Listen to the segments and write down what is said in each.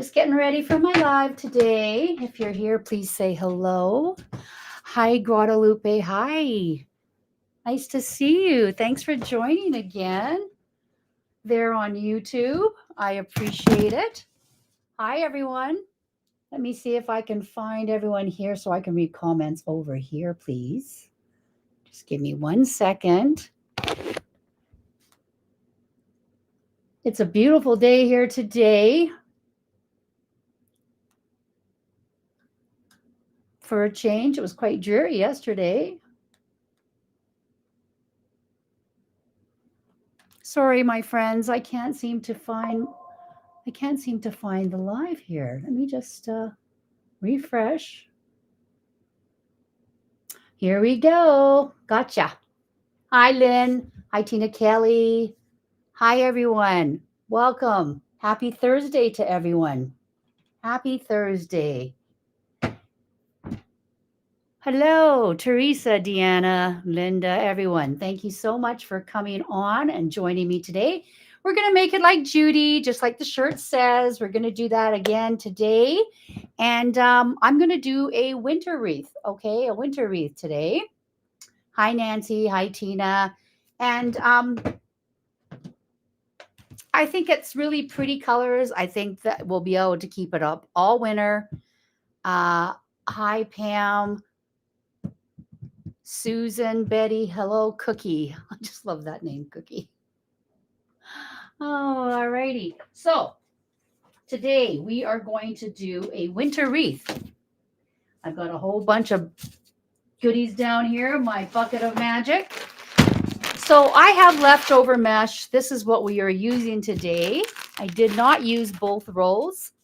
Just getting ready for my live today. If you're here, please say hello. Hi, Guadalupe. Hi. Nice to see you. Thanks for joining again. There on YouTube. I appreciate it. Hi, everyone. Let me see if I can find everyone here so I can read comments over here, please. Just give me 1 second. It's a beautiful day here today. For a change, it was quite dreary yesterday. Sorry, my friends, I can't seem to find the live here. Let me just refresh. Here we go. Gotcha. Hi, Lynn. Hi, Tina Kelly. Hi, everyone. Welcome. Happy Thursday to everyone. Happy Thursday. Hello, Teresa, Deanna, Linda, everyone. Thank you so much for coming on and joining me today. We're going to make it like Judy, just like the shirt says. We're going to do that again today. And I'm going to do a winter wreath, okay? A winter wreath today. Hi, Nancy. Hi, Tina. And I think it's really pretty colors. I think that we'll be able to keep it up all winter. Hi, Pam. Susan, Betty, hello, Cookie. I just love that name, Cookie. Oh, all righty. So today we are going to do a winter wreath. I've got a whole bunch of goodies down here, my bucket of magic. So I have leftover mesh. This is what we are using today. I did not use both rolls,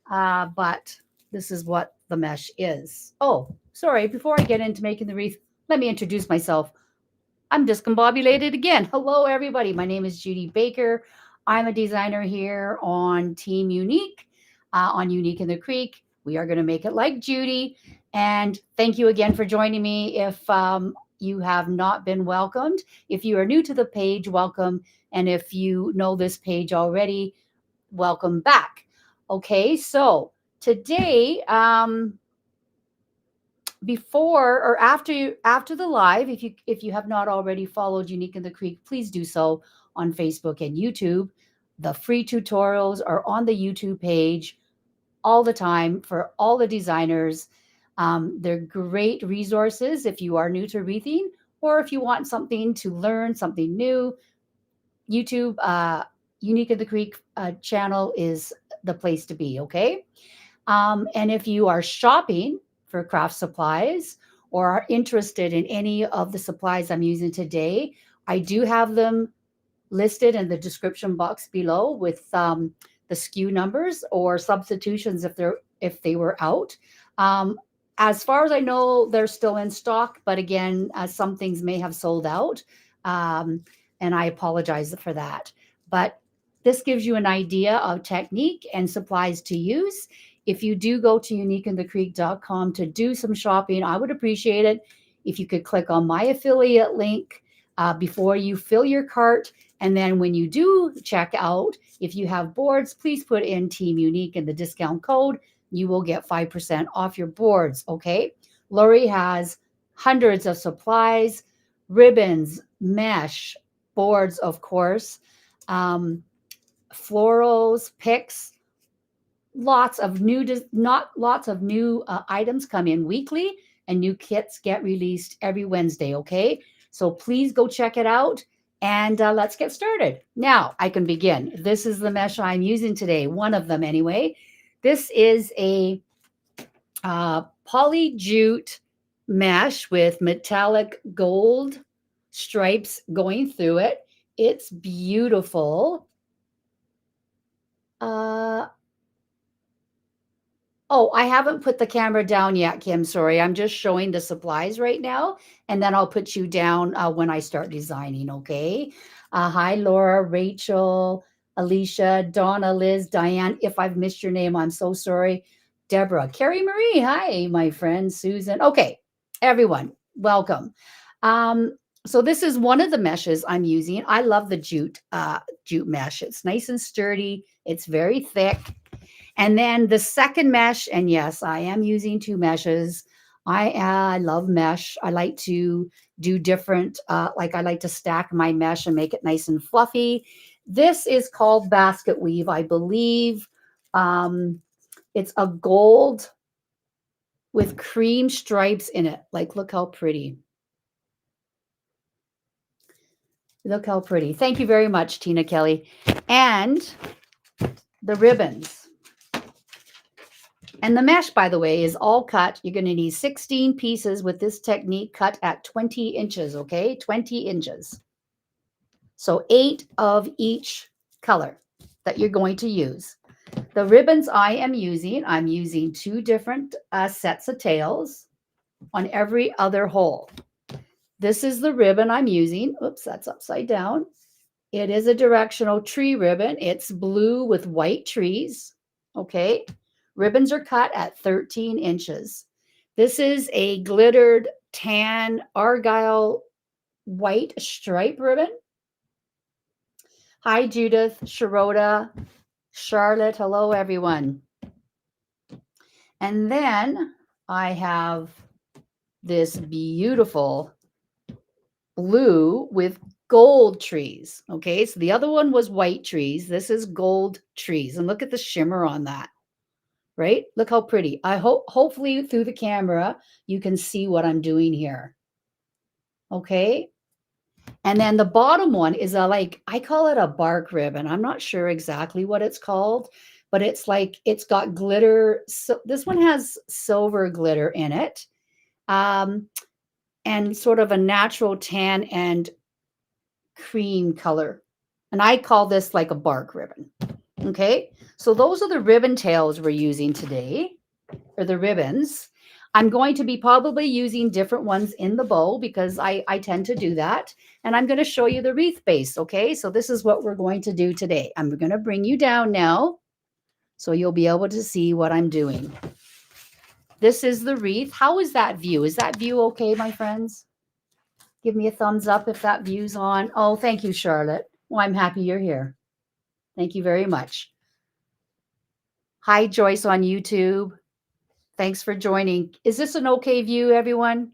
but this is what the mesh is. Oh, sorry, before I get into making the wreath, let me introduce myself. I'm discombobulated again. Hello, everybody. My name is Judy Baker. I'm a designer here on Team Unique, on Unique in the Creek. We are going to make it like Judy. And thank you again for joining me. If you have not been welcomed, if you are new to the page, welcome. And if you know this page already, welcome back. Okay, so today, before or after the live, if you have not already followed Unique in the Creek, please do so on Facebook and YouTube. The free tutorials are on the YouTube page all the time for all the designers. They're great resources if you are new to wreathing or if you want something to learn, something new. YouTube, Unique in the Creek channel is the place to be, okay? And if you are shopping for craft supplies or are interested in any of the supplies I'm using today, I do have them listed in the description box below with the SKU numbers or substitutions if they were out. As far as I know, they're still in stock, but again, some things may have sold out, and I apologize for that. But this gives you an idea of technique and supplies to use. If you do go to uniqueinthecreek.com to do some shopping, I would appreciate it if you could click on my affiliate link before you fill your cart. And then when you do check out, if you have boards, please put in Team Unique in the discount code. You will get 5% off your boards, okay? Lori has hundreds of supplies, ribbons, mesh, boards, of course, florals, picks. Lots of new items come in weekly and new kits get released every Wednesday, okay? So please go check it out and let's get started. Now I can begin. This is the mesh I'm using today, one of them anyway. This is a poly jute mesh with metallic gold stripes going through it. It's beautiful. Oh, I haven't put the camera down yet, Kim. Sorry. I'm just showing the supplies right now, and then I'll put you down when I start designing, okay? Hi, Laura, Rachel, Alicia, Donna, Liz, Diane. If I've missed your name, I'm so sorry. Deborah, Carrie Marie. Hi, my friend, Susan. Okay, everyone, welcome. So this is one of the meshes I'm using. I love the jute mesh. It's nice and sturdy. It's very thick. And then the second mesh, and yes, I am using 2 meshes. I love mesh. I like to do different, like I like to stack my mesh and make it nice and fluffy. This is called basket weave, I believe. It's a gold with cream stripes in it. Like, look how pretty. Look how pretty. Thank you very much, Tina Kelly. And the ribbons. And the mesh, by the way, is all cut. You're going to need 16 pieces with this technique cut at 20 inches, okay? 20 inches. So 8 of each color that you're going to use. The ribbons I'm using 2 different sets of tails on every other hole. This is the ribbon I'm using. Oops, that's upside down. It is a directional tree ribbon. It's blue with white trees, okay? Ribbons are cut at 13 inches. This is a glittered tan argyle white stripe ribbon. Hi, Judith, Sharota, Charlotte. Hello, everyone. And then I have this beautiful blue with gold trees. Okay, so the other one was white trees. This is gold trees. And look at the shimmer on that. Right? Look how pretty. I hope hopefully through the camera you can see what I'm doing here. Okay? And then the bottom one is I call it a bark ribbon. I'm not sure exactly what it's called, but it's like it's got glitter. So this one has silver glitter in it. And sort of a natural tan and cream color. And I call this like a bark ribbon. Okay, so those are the ribbon tails we're using today, or the ribbons. I'm going to be probably using different ones in the bow because I tend to do that. And I'm going to show you the wreath base, okay? So this is what we're going to do today. I'm going to bring you down now so you'll be able to see what I'm doing. This is the wreath. How is that view? Is that view okay, my friends? Give me a thumbs up if that view's on. Oh, thank you, Charlotte. Well, I'm happy you're here. Thank you very much. Hi, Joyce on YouTube. Thanks for joining. Is this an okay view, everyone?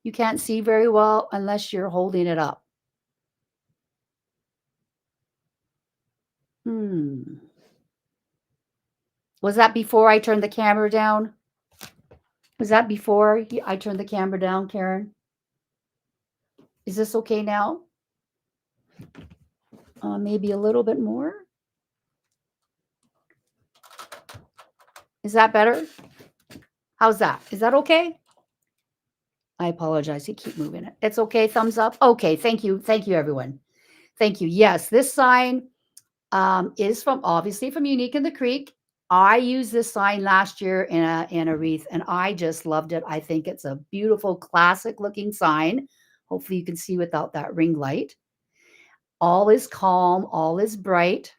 You can't see very well unless you're holding it up. Was that before I turned the camera down? Was that before I turned the camera down, Karen? Is this okay now? Maybe a little bit more. Is that better? How's that? Is that okay? I apologize. You keep moving it. It's okay. Thumbs up. Okay. Thank you. Thank you, everyone. Thank you. Yes, this sign is obviously from Unique in the Creek. I used this sign last year in a wreath, and I just loved it. I think it's a beautiful, classic-looking sign. Hopefully, you can see without that ring light. All is calm. All is bright.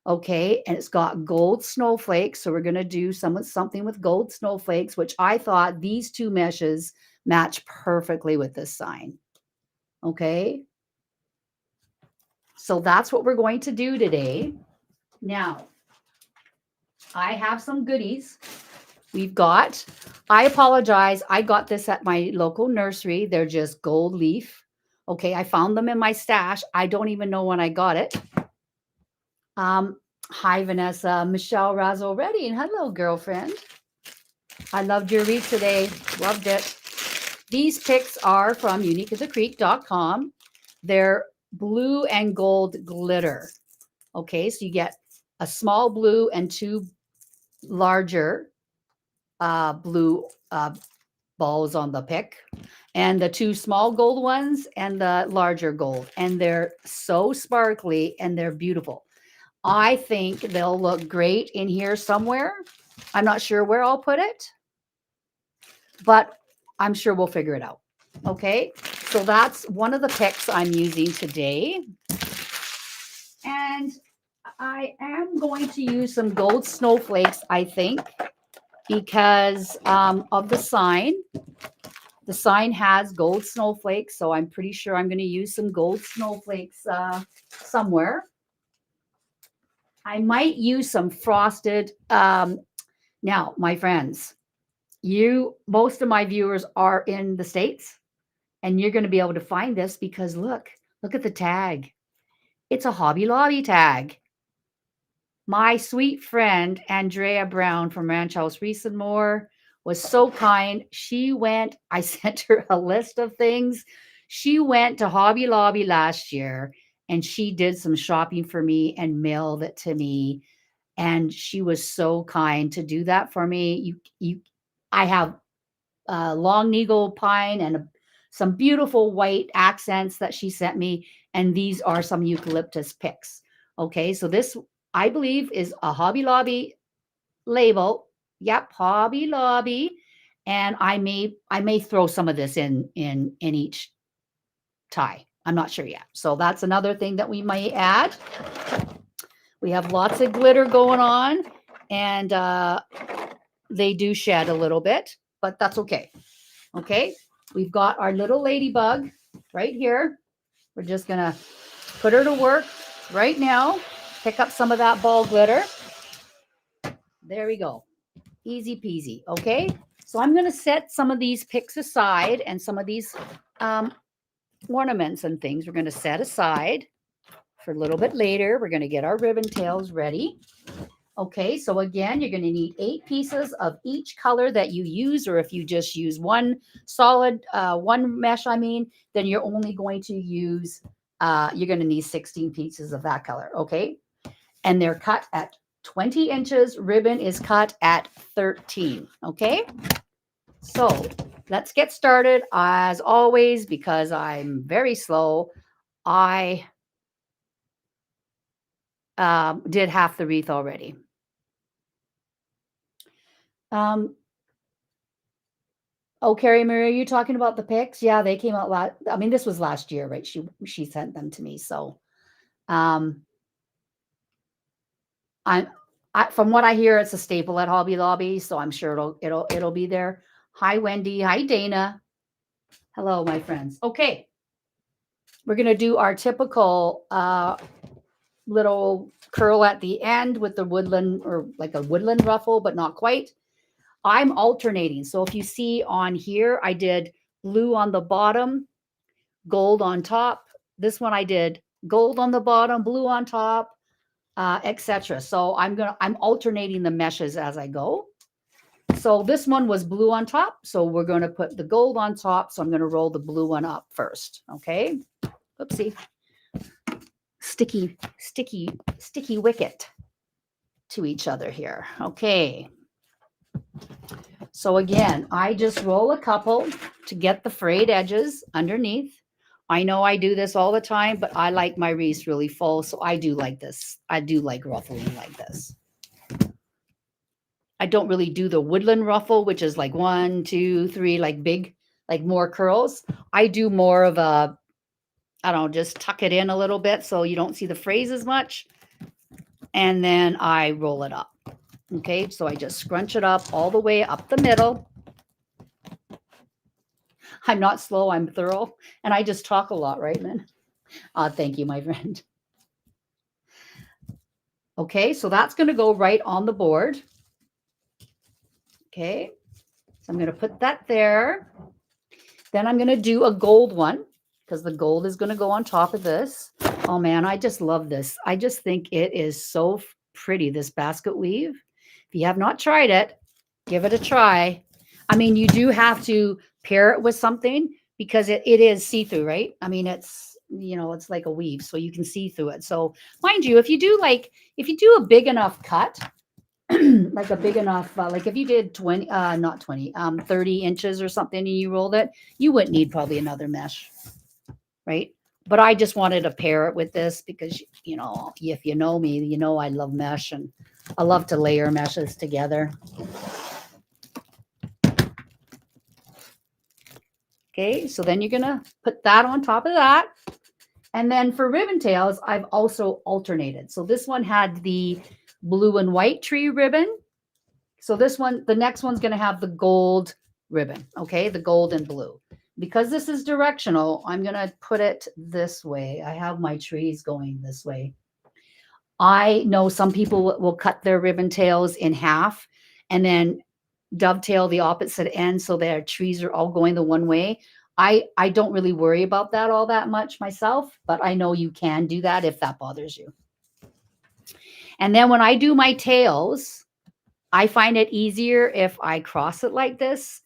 Okay, and it's got gold snowflakes. So we're going to do something with gold snowflakes, which I thought these 2 meshes match perfectly with this sign. Okay, so that's what we're going to do today. Now, I have some goodies. I apologize. I got this at my local nursery. They're just gold leaf. Okay, I found them in my stash. I don't even know when I got it. Hi, Vanessa. Michelle Razzo Ready. And hello, girlfriend. I loved your wreath today. Loved it. These picks are from uniqueasacreek.com. They're blue and gold glitter. Okay, so you get a small blue and 2 larger blue balls on the pick, and the 2 small gold ones and the larger gold. And they're so sparkly and they're beautiful. I think they'll look great in here somewhere. I'm not sure where I'll put it, but I'm sure we'll figure it out. Okay, so that's one of the picks I'm using today. And I am going to use some gold snowflakes, I think, because of the sign. The sign has gold snowflakes, so I'm pretty sure I'm going to use some gold snowflakes somewhere. I might use some frosted. Now, my friends, most of my viewers are in the States, and you're going to be able to find this because look at the tag. It's a Hobby Lobby tag. My sweet friend, Andrea Brown from Ranch House Wreath and More, was so kind. She went, I sent her a list of things. She went to Hobby Lobby last year and she did some shopping for me and mailed it to me. And she was so kind to do that for me. I have long needle pine and some beautiful white accents that she sent me. And these are some eucalyptus picks. Okay, so this, I believe, is a Hobby Lobby label. Yep, Hobby Lobby. And I may throw some of this in each tie. I'm not sure yet. So that's another thing that we might add. We have lots of glitter going on, and they do shed a little bit, but that's okay. Okay, we've got our little ladybug right here. We're just gonna put her to work right now. Pick up some of that ball glitter. There we go. Easy peasy. Okay, so I'm gonna set some of these picks aside, and some of these ornaments and things we're gonna set aside for a little bit later. We're gonna get our ribbon tails ready. Okay, so again, you're going to need 8 pieces of each color that you use, or if you just use one solid, one mesh, then you're only going to use, you're going to need 16 pieces of that color, okay? And they're cut at 20 inches. Ribbon is cut at 13, okay? So let's get started. As always, because I'm very slow, I did half the wreath already. Oh, Carrie Marie, are you talking about the pics? Yeah, they came out this was last year, right? She sent them to me. So from what I hear, it's a staple at Hobby Lobby, so I'm sure it'll be there. Hi, Wendy. Hi, Dana. Hello, my friends. Okay. We're gonna do our typical little curl at the end with the woodland, or like a woodland ruffle, but not quite. I'm alternating. So if you see on here, I did blue on the bottom, gold on top. This one I did gold on the bottom, blue on top, etc. So I'm alternating the meshes as I go. So this one was blue on top. So we're going to put the gold on top. So I'm going to roll the blue one up first. Okay. Oopsie. Sticky wicket to each other here. Okay. So again, I just roll a couple to get the frayed edges underneath. I know I do this all the time, but I like my wreaths really full, so I do like this. I do like ruffling like this. I don't really do the woodland ruffle, which is like 1, 2, 3, like big, like more curls. I do more of a, I don't know, just tuck it in a little bit so you don't see the frays as much. And then I roll it up. Okay, so I just scrunch it up all the way up the middle. I'm not slow, I'm thorough. And I just talk a lot, right, Lynn? Thank you, my friend. Okay, so that's going to go right on the board. Okay, so I'm going to put that there. Then I'm going to do a gold one because the gold is going to go on top of this. Oh, man, I just love this. I just think it is so pretty, this basket weave. If you have not tried it, give it a try. I mean, you do have to pair it with something because it is see-through, right? I mean, it's, you know, it's like a weave, so you can see through it. So mind you, if you do a big enough cut, like a big enough, like if you did 30 inches or something and you rolled it, you wouldn't need probably another mesh, right? But I just wanted to pair it with this because, you know, if you know me, you know I love mesh and I love to layer meshes together. Okay, so then you're going to put that on top of that. And then for ribbon tails, I've also alternated. So this one had the blue and white tree ribbon. So this one, the next one's going to have the gold ribbon, okay, the gold and blue. Because this is directional, I'm going to put it this way. I have my trees going this way. I know some people will cut their ribbon tails in half and then dovetail the opposite end so their trees are all going the one way. I don't really worry about that all that much myself, but I know you can do that if that bothers you. And then when I do my tails, I find it easier if I cross it like this.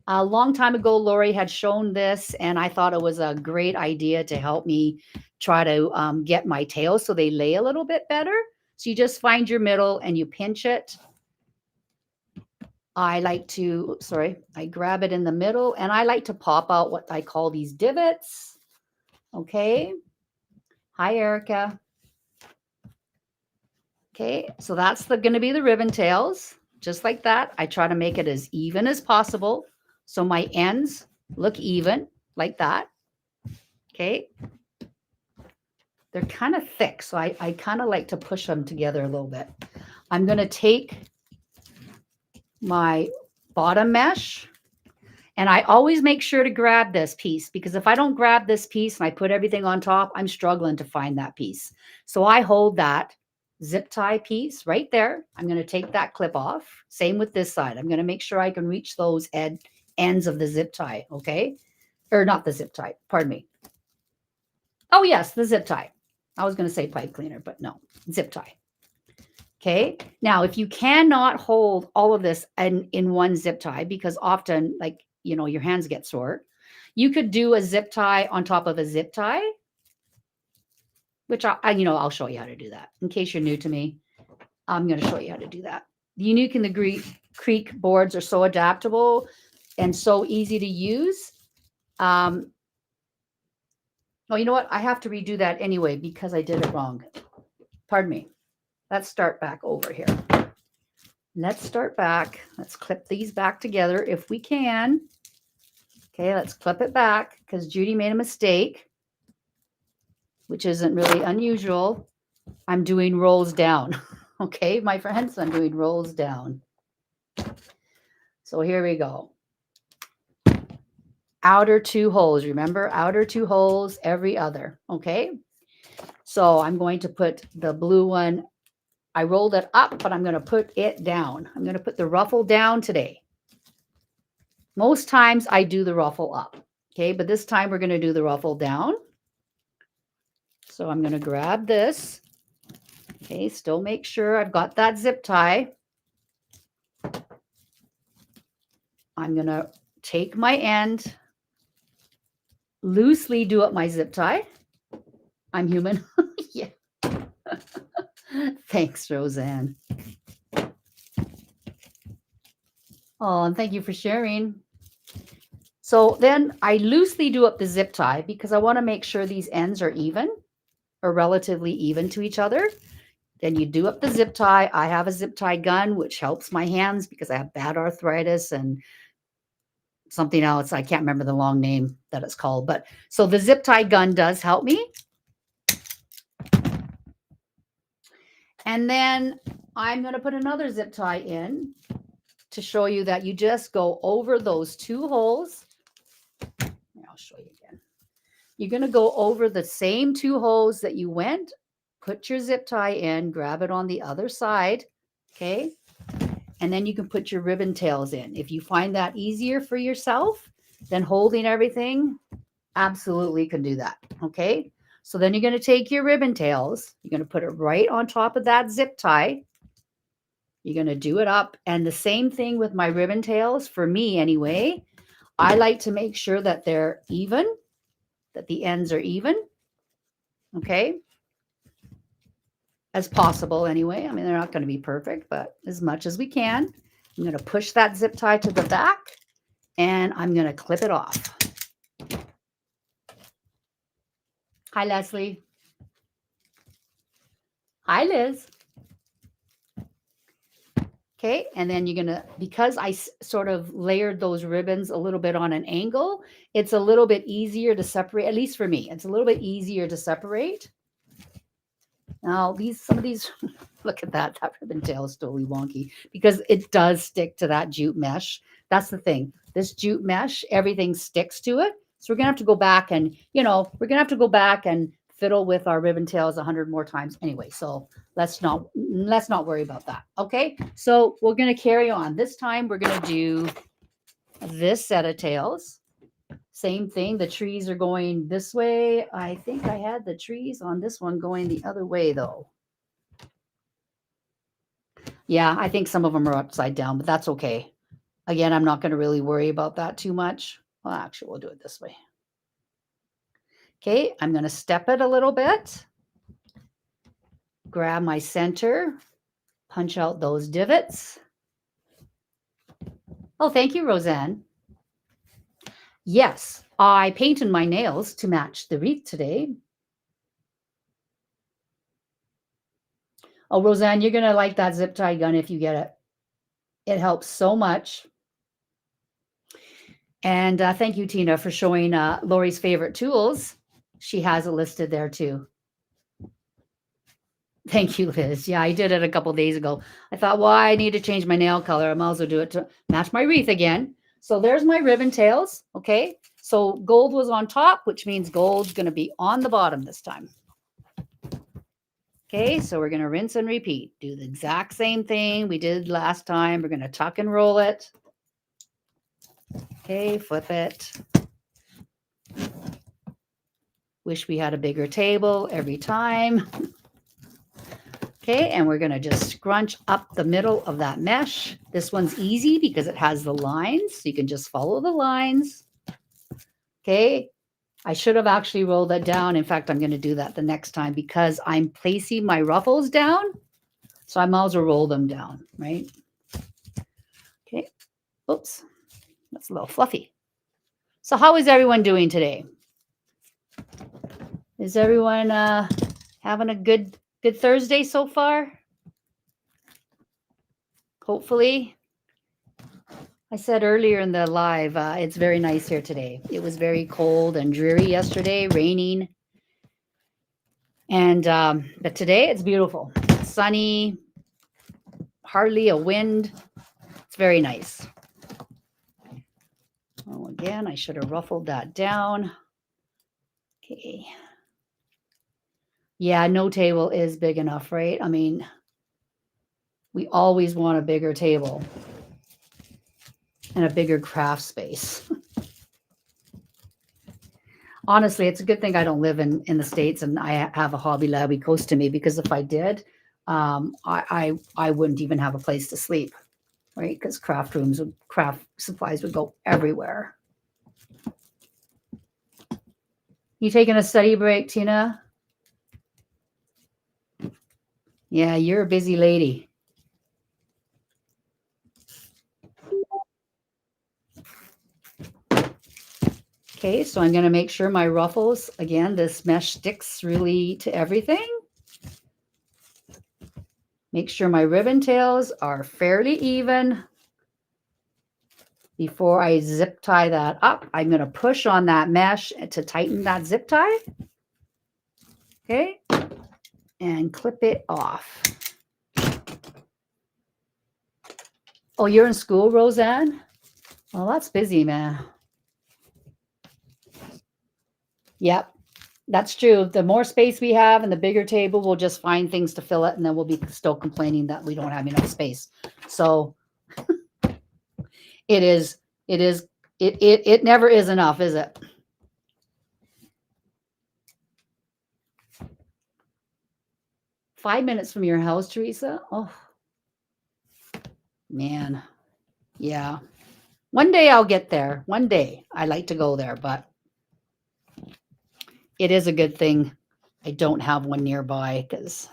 A long time ago, Lori had shown this, and I thought it was a great idea to help me try to get my tails so they lay a little bit better. So you just find your middle and you pinch it. I like to, I grab it in the middle, and I like to pop out what I call these divots. Okay. Hi, Erica. Okay, so that's going to be the ribbon tails. Just like that. I try to make it as even as possible, so my ends look even, like that. Okay. They're kind of thick, so I kind of like to push them together a little bit. I'm going to take my bottom mesh, and I always make sure to grab this piece, because if I don't grab this piece and I put everything on top, I'm struggling to find that piece. So I hold that zip tie piece right there. I'm going to take that clip off. Same with this side. I'm going to make sure I can reach those ends of the zip tie. Okay. Or not the zip tie. Pardon me. Oh, yes, the zip tie. I was going to say pipe cleaner, but no, zip tie. Okay. Now, if you cannot hold all of this in one zip tie, because often, like, you know, your hands get sore, you could do a zip tie on top of a zip tie, which I'll show you how to do that. In case you're new to me, I'm going to show you how to do that. The Unique and the Creek boards are so adaptable and so easy to use. Oh, you know what? I have to redo that anyway because I did it wrong. Pardon me. Let's start back over here. Let's start back. Let's clip these back together if we can. Okay, let's clip it back because Judy made a mistake, which isn't really unusual. I'm doing rolls down. Okay, my friends, I'm doing rolls down. So here we go. Outer two holes. Remember, outer two holes, every other. Okay, so I'm going to put the blue one. I rolled it up, but I'm going to put it down. I'm going to put the ruffle down today. Most times I do the ruffle up. Okay, but this time we're going to do the ruffle down. So I'm going to grab this. Okay, still make sure I've got that zip tie. I'm going to take my end, loosely do up my zip tie. I'm human. Yeah. Thanks, Roseanne. Oh, and thank you for sharing. So then I loosely do up the zip tie because I want to make sure these ends are even or relatively even to each other. Then you do up the zip tie. I have a zip tie gun, which helps my hands because I have bad arthritis and something else. I can't remember the long name that it's called. But so the zip tie gun does help me. And then I'm going to put another zip tie in to show you that you just go over those two holes. I'll show you again. You're going to go over the same two holes that you went, put your zip tie in, grab it on the other side. Okay. And then you can put your ribbon tails in. If you find that easier for yourself than holding everything, absolutely can do that. Okay. So then you're going to take your ribbon tails. You're going to put it right on top of that zip tie. You're going to do it up. And the same thing with my ribbon tails, for me anyway. I like to make sure that they're even, that the ends are even. Okay. As possible anyway. I mean, they're not going to be perfect, but as much as we can. I'm going to push that zip tie to the back and I'm going to clip it off. Hi, Leslie. Hi, Liz. Okay, and then you're going to, because I sort of layered those ribbons a little bit on an angle, it's a little bit easier to separate, at least for me. It's a little bit easier to separate. Now, some of these, look at that ribbon tail is totally wonky because it does stick to that jute mesh. That's the thing. This jute mesh, everything sticks to it. So we're going to have to go back and, we're going to have to go back and fiddle with our ribbon tails 100 more times anyway. So let's not worry about that. Okay, so we're going to carry on. This time we're going to do this set of tails. Same thing. The trees are going this way. I think I had the trees on this one going the other way though. Yeah, I think some of them are upside down, but that's okay. Again, I'm not going to really worry about that too much. Well, actually, we'll do it this way. Okay, I'm going to step it a little bit. Grab my center. Punch out those divots. Oh, thank you, Roseanne. Yes, I painted my nails to match the wreath today. Oh, Roseanne, you're going to like that zip tie gun if you get it. It helps so much. And thank you, Tina, for showing Lori's favorite tools. She has it listed there too. Thank you, Liz. Yeah, I did it a couple days ago. I thought, well, I need to change my nail color. I might as well do it to match my wreath again. So there's my ribbon tails. Okay. So gold was on top, which means gold's going to be on the bottom this time. Okay. So we're going to rinse and repeat. Do the exact same thing we did last time. We're going to tuck and roll it. Okay. Flip it. Wish we had a bigger table every time. Okay, and we're going to just scrunch up the middle of that mesh. This one's easy because it has the lines. So you can just follow the lines. Okay, I should have actually rolled that down. In fact, I'm going to do that the next time because I'm placing my ruffles down. So I might as well roll them down, right? Okay, oops, that's a little fluffy. So how is everyone doing today? Is everyone having a good Thursday so far? Hopefully. I said earlier in the live, it's very nice here today. It was very cold and dreary yesterday, raining. And but today it's beautiful. It's sunny, hardly a wind. It's very nice. Oh, again, I should have ruffled that down. Okay. Yeah, no table is big enough, right? I mean, we always want a bigger table and a bigger craft space. Honestly, it's a good thing I don't live in the States and I have a Hobby Lobby close to me, because if I did, I wouldn't even have a place to sleep, right? Because craft supplies would go everywhere. You taking a study break, Tina? Yeah, you're a busy lady. Okay, so I'm going to make sure my ruffles, again, this mesh sticks really to everything. Make sure my ribbon tails are fairly even. Before I zip tie that up, I'm going to push on that mesh to tighten that zip tie. Okay, and clip it off. Oh, you're in school, Roseanne? Well, that's busy, man. Yep, that's true. The more space we have and the bigger table, we'll just find things to fill it, and then we'll be still complaining that we don't have enough space. So it never is enough, is it? Five minutes from your house, Teresa? Oh, man. Yeah. One day I'll get there. One day I like to go there, but it is a good thing I don't have one nearby, because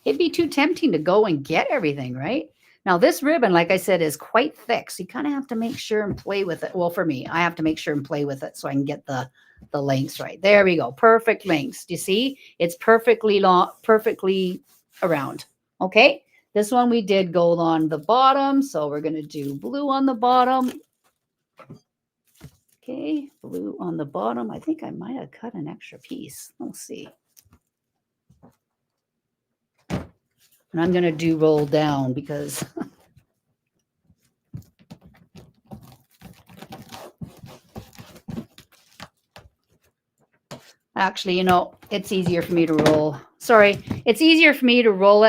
it'd be too tempting to go and get everything, right? Now, this ribbon, like I said, is quite thick, so you kind of have to make sure and play with it. Well, for me, I have to make sure and play with it so I can get the lengths right. There we go. Perfect lengths. Do you see? It's perfectly long, perfectly around. Okay. This one we did gold on the bottom, so we're going to do blue on the bottom. Okay, blue on the bottom. I think I might have cut an extra piece. Let's see. And I'm going to do roll down because Actually, you know, it's easier for me to roll. Sorry, it's easier for me to roll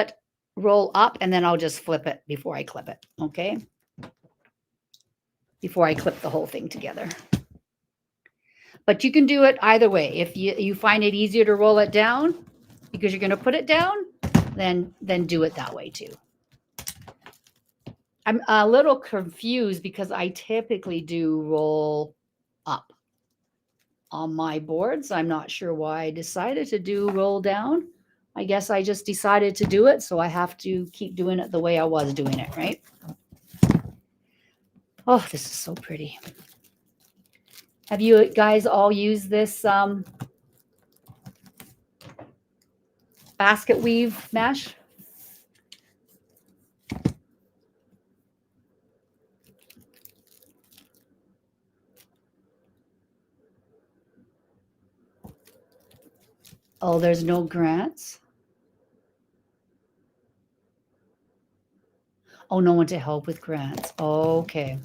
up, and then I'll just flip it before I clip it, okay? Before I clip the whole thing together. But you can do it either way. If you find it easier to roll it down because you're going to put it down, then do it that way too. I'm a little confused because I typically do roll up on my boards. I'm not sure why I decided to do roll down. I guess I just decided to do it, so I have to keep doing it the way I was doing it, right? Oh, this is so pretty. Have you guys all used this basket weave mesh? Oh, there's no grants. Oh, no one to help with grants. Okay.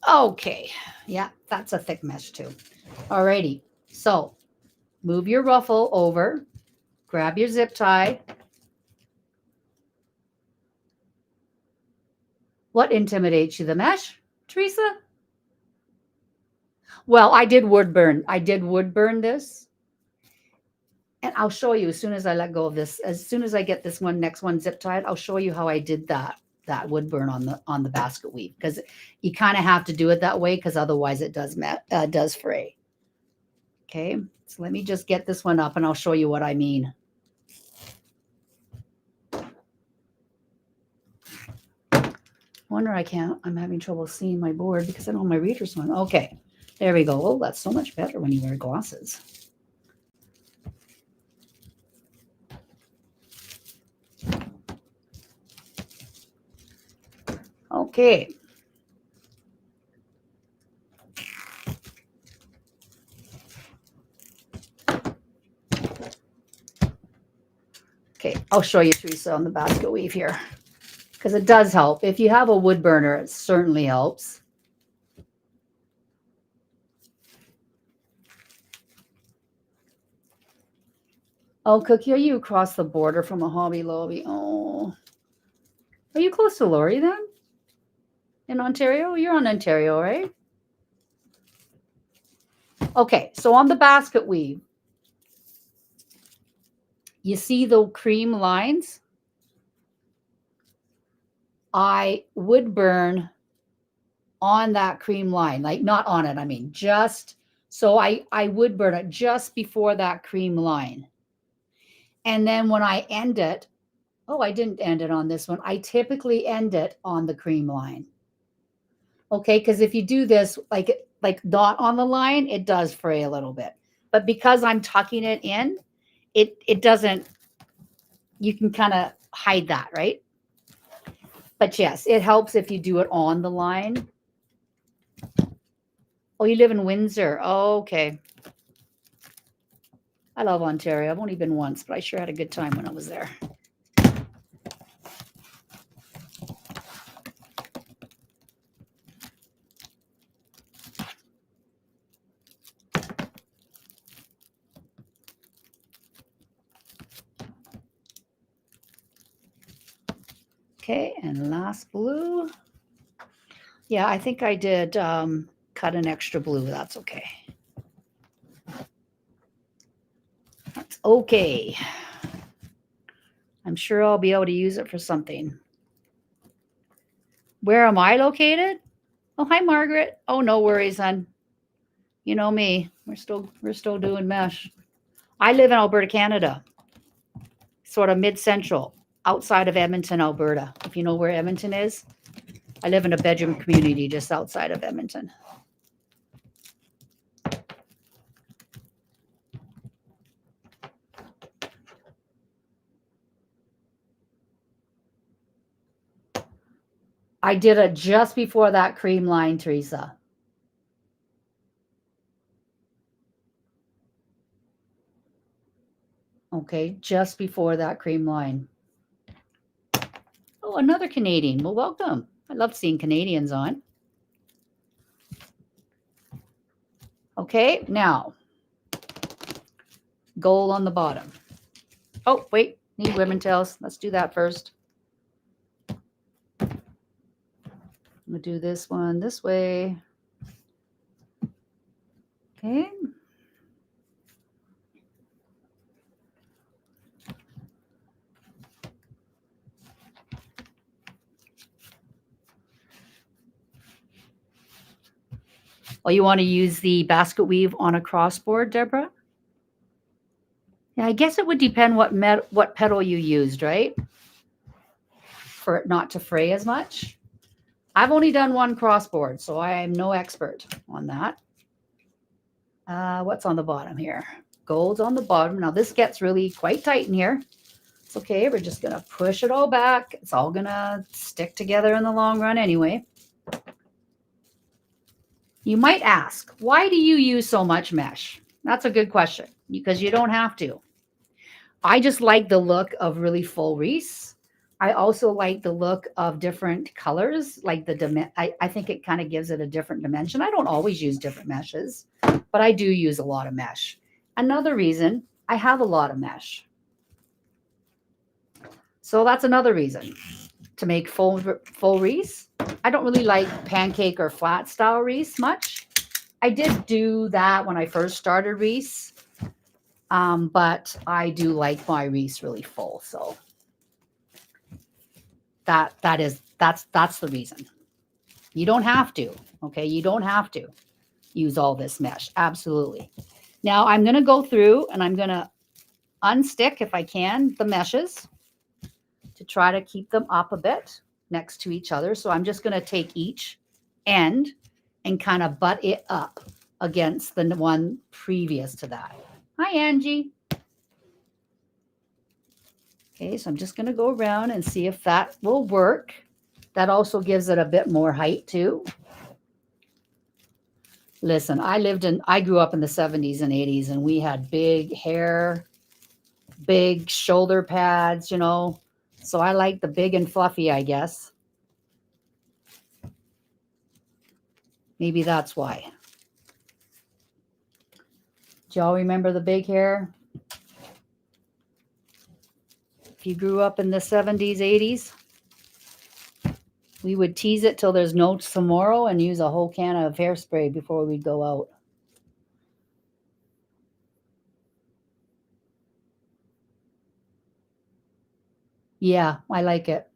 Okay. Yeah, that's a thick mesh too. Alrighty. So move your ruffle over, grab your zip tie. What intimidates you, the mesh, Teresa? Well, I did wood burn. I did wood burn this. And I'll show you as soon as I let go of this. As soon as I get this next one zip tied, I'll show you how I did that wood burn on the basket weave, because you kind of have to do it that way, because otherwise it does fray. Okay, so let me just get this one up and I'll show you what I mean. Wonder I'm having trouble seeing my board because I don't have my readers on. Okay, there we go. Oh, that's so much better when you wear glasses. Okay. Okay, I'll show you, Teresa, on the basket weave here, because it does help. If you have a wood burner, it certainly helps. Oh, Cookie, are you across the border from a Hobby Lobby? Oh, are you close to Lori then? In Ontario? You're on Ontario, right? Okay, so on the basket weave, you see the cream lines? I would burn on that cream line, like not on it, I mean, just, so I would burn it just before that cream line. And then when I end it, oh, I didn't end it on this one. I typically end it on the cream line. Okay, because if you do this like not on the line, it does fray a little bit. But because I'm tucking it in, it doesn't, you can kind of hide that, right? But yes, it helps if you do it on the line. Oh, you live in Windsor. Oh, okay. I love Ontario. I've only been once, but I sure had a good time when I was there. Okay, and last blue. Yeah, I think I did cut an extra blue. That's okay. That's okay. I'm sure I'll be able to use it for something. Where am I located? Oh, hi, Margaret. Oh, no worries, hon. You know me. We're still doing mesh. I live in Alberta, Canada. Sort of mid-central, outside of Edmonton, Alberta. If you know where Edmonton is. I live in a bedroom community just outside of Edmonton. I did it just before that cream line, Teresa. Okay, just before that cream line. Oh, another Canadian. Well, welcome. I love seeing Canadians on. Okay, now gold on the bottom. Oh, wait, need ribbon tails. Let's do that first. I'm gonna do this one this way. Okay. Oh, you want to use the basket weave on a crossboard, Deborah? Yeah, I guess it would depend what petal you used, right? For it not to fray as much. I've only done one crossboard, so I am no expert on that. What's on the bottom here? Gold's on the bottom. Now this gets really quite tight in here. It's okay. We're just going to push it all back. It's all going to stick together in the long run anyway. You might ask, why do you use so much mesh? That's a good question, because you don't have to. I just like the look of really full wreaths. I also like the look of different colors, like I think it kind of gives it a different dimension. I don't always use different meshes, but I do use a lot of mesh. Another reason, I have a lot of mesh. So that's another reason to make full wreaths. I don't really like pancake or flat style wreaths much. I did do that when I first started wreaths, but I do like my wreaths really full. So that's the reason. You don't have to, okay? You don't have to use all this mesh. Absolutely. Now I'm going to go through and I'm going to unstick, if I can, the meshes to try to keep them up a bit next to each other. So I'm just going to take each end and kind of butt it up against the one previous to that. Hi, Angie. Okay, so I'm just going to go around and see if that will work. That also gives it a bit more height too. Listen, I grew up in the 70s and 80s, and we had big hair, big shoulder pads, you know. So I like the big and fluffy, I guess. Maybe that's why. Do y'all remember the big hair? If you grew up in the 70s, 80s, we would tease it till there's no tomorrow and use a whole can of hairspray before we'd go out. Yeah, I like it.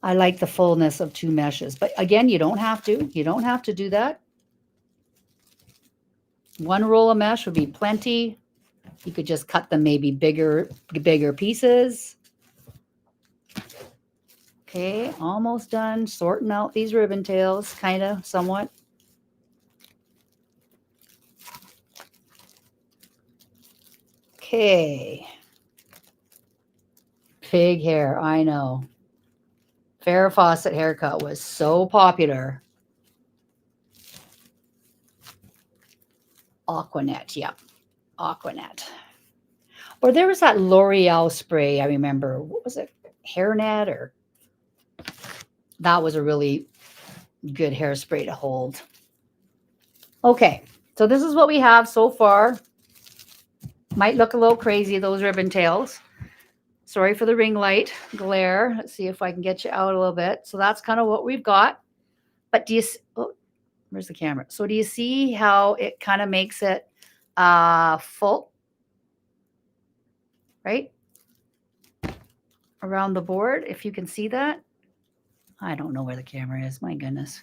I like the fullness of two meshes. But again, you don't have to. You don't have to do that. One roll of mesh would be plenty. You could just cut them maybe bigger pieces. Okay, almost done sorting out these ribbon tails, kind of, somewhat. Okay. Big hair, I know. Farrah Fawcett haircut was so popular. Aquanet, yep. Aquanet. Or there was that L'Oreal spray, I remember. What was it? Hairnet, or that was a really good hairspray to hold. Okay, so this is what we have so far. Might look a little crazy, those ribbon tails. Sorry for the ring light glare. Let's see if I can get you out a little bit. So that's kind of what we've got. But do you, oh, where's the camera? So do you see how it kind of makes it full, right? Around the board, if you can see that. I don't know where the camera is. My goodness.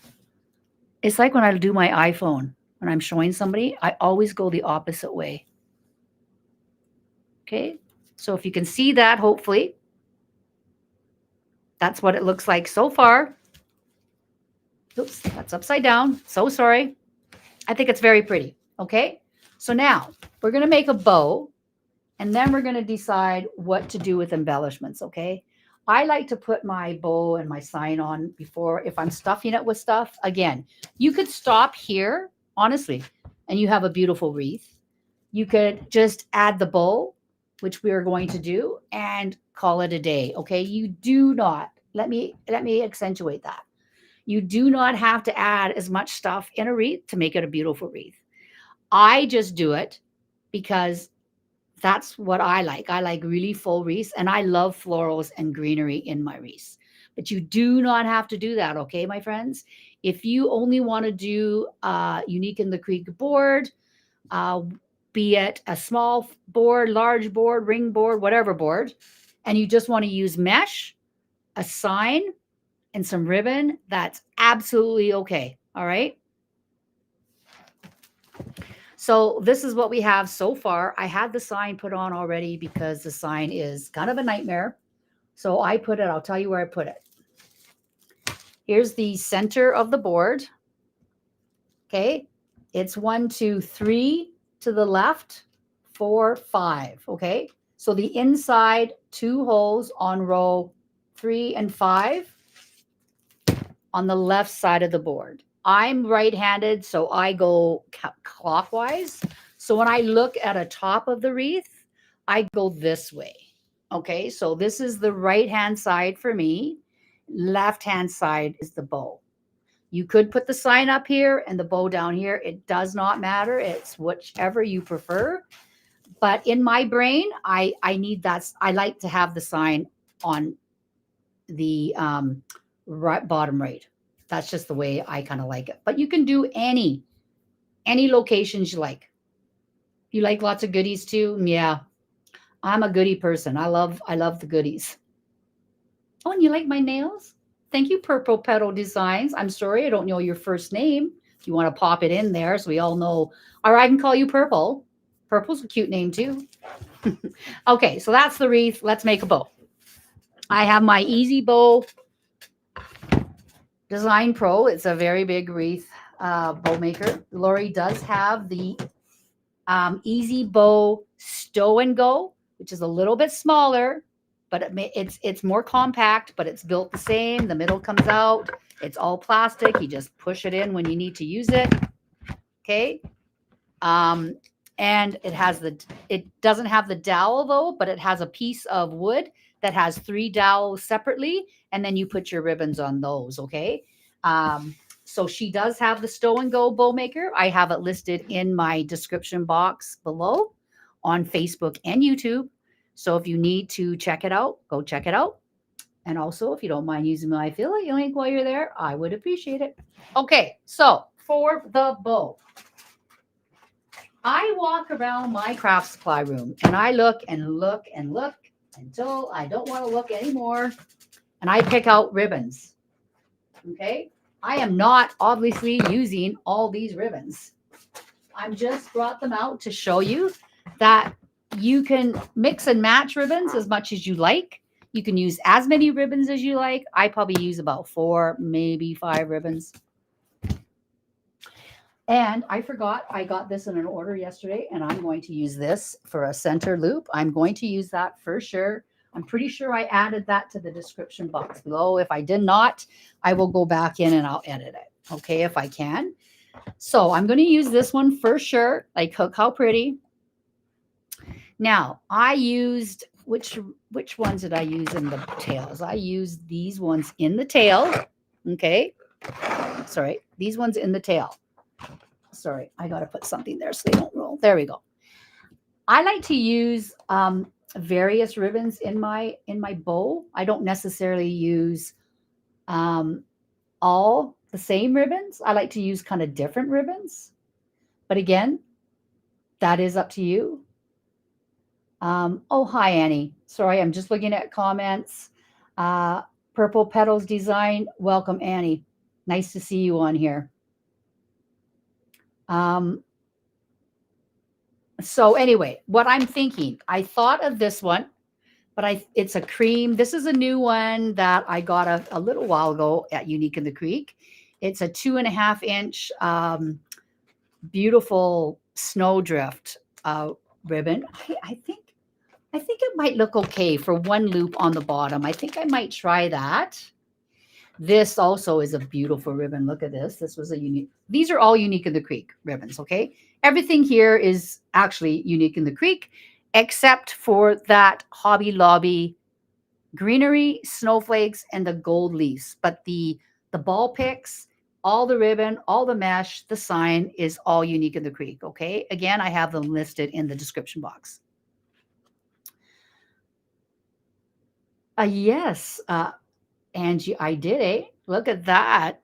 It's like when I do my iPhone, when I'm showing somebody, I always go the opposite way. Okay. So if you can see that, hopefully, that's what it looks like so far. Oops, that's upside down. So sorry. I think it's very pretty. Okay. So now we're going to make a bow, and then we're going to decide what to do with embellishments. Okay. I like to put my bow and my sign on before, if I'm stuffing it with stuff. Again, you could stop here, honestly, and you have a beautiful wreath. You could just add the bow which we are going to do, and call it a day. Okay. You do not, let me accentuate that. You do not have to add as much stuff in a wreath to make it a beautiful wreath. I just do it because that's what I like. I like really full wreaths, and I love florals and greenery in my wreaths. But you do not have to do that, okay, my friends? If you only want to do Unique in the Creek board, be it a small board, large board, ring board, whatever board, and you just want to use mesh, a sign, and some ribbon, that's absolutely okay. All right. So this is what we have so far. I had the sign put on already because the sign is kind of a nightmare. So I put it, I'll tell you where I put it. Here's the center of the board. Okay. It's 1, 2, 3 to the left, 4, 5. Okay. So the inside 2 holes on row 3 and 5 on the left side of the board. I'm right-handed, so I go clockwise. So when I look at a top of the wreath, I go this way. Okay, so this is the right-hand side for me. Left-hand side is the bow. You could put the sign up here and the bow down here. It does not matter. It's whichever you prefer. But in my brain, I need that. I like to have the sign on the right, bottom right. That's just the way I kind of like it. But you can do any locations you like. You like lots of goodies too? Yeah. I'm a goodie person. I love the goodies. Oh, and you like my nails? Thank you, Purple Petal Designs. I'm sorry I don't know your first name. If you want to pop it in there so we all know. Or I can call you Purple. Purple's a cute name too. Okay, so that's the wreath. Let's make a bow. I have my Easy Bow Design Pro. It's a very big wreath bow maker. Lori does have the Easy Bow Stow and Go, which is a little bit smaller, but it's more compact, but it's built the same. The middle comes out. It's all plastic. You just push it in when you need to use it. Okay. And it doesn't have the dowel though, but it has a piece of wood that has 3 dowels separately, and then you put your ribbons on those, okay? So she does have the Stow and Go bow maker. I have it listed in my description box below on Facebook and YouTube. So if you need to check it out, go check it out. And also, if you don't mind using my affiliate link while you're there, I would appreciate it. Okay, so for the bow, I walk around my craft supply room and I look and look and look until I don't want to look anymore. And I pick out ribbons. Okay. I am not obviously using all these ribbons. I'm just brought them out to show you that you can mix and match ribbons as much as you like. You can use as many ribbons as you like. I probably use about 4, maybe 5 ribbons. And I forgot, I got this in an order yesterday, and I'm going to use this for a center loop. I'm going to use that for sure. I'm pretty sure I added that to the description box below. If I did not, I will go back in and I'll edit it. Okay, if I can. So I'm going to use this one for sure. Like, look how pretty. Now, I used, which ones did I use in the tails? I used these ones in the tail. Okay. Sorry, these ones in the tail. Sorry, I got to put something there so they don't roll. There we go. I like to use various ribbons in my bow. I don't necessarily use all the same ribbons. I like to use kind of different ribbons. But again, that is up to you. Oh, hi, Annie. Sorry, I'm just looking at comments. Purple Petals Design. Welcome, Annie. Nice to see you on here. So anyway, what I'm thinking, I thought of this one, but it's a cream. This is a new one that I got a little while ago at Unique in the Creek. It's a 2.5 inch, beautiful snowdrift, ribbon. I think it might look okay for one loop on the bottom. I think I might try that. This also is a beautiful ribbon. Look at this. This was a unique. These are all Unique in the Creek ribbons, okay? Everything here is actually Unique in the Creek, except for that Hobby Lobby greenery, snowflakes, and the gold leaves. But the ball picks, all the ribbon, all the mesh, the sign is all Unique in the Creek. Okay. Again, I have them listed in the description box. Yes, Angie, I did it. Look at that.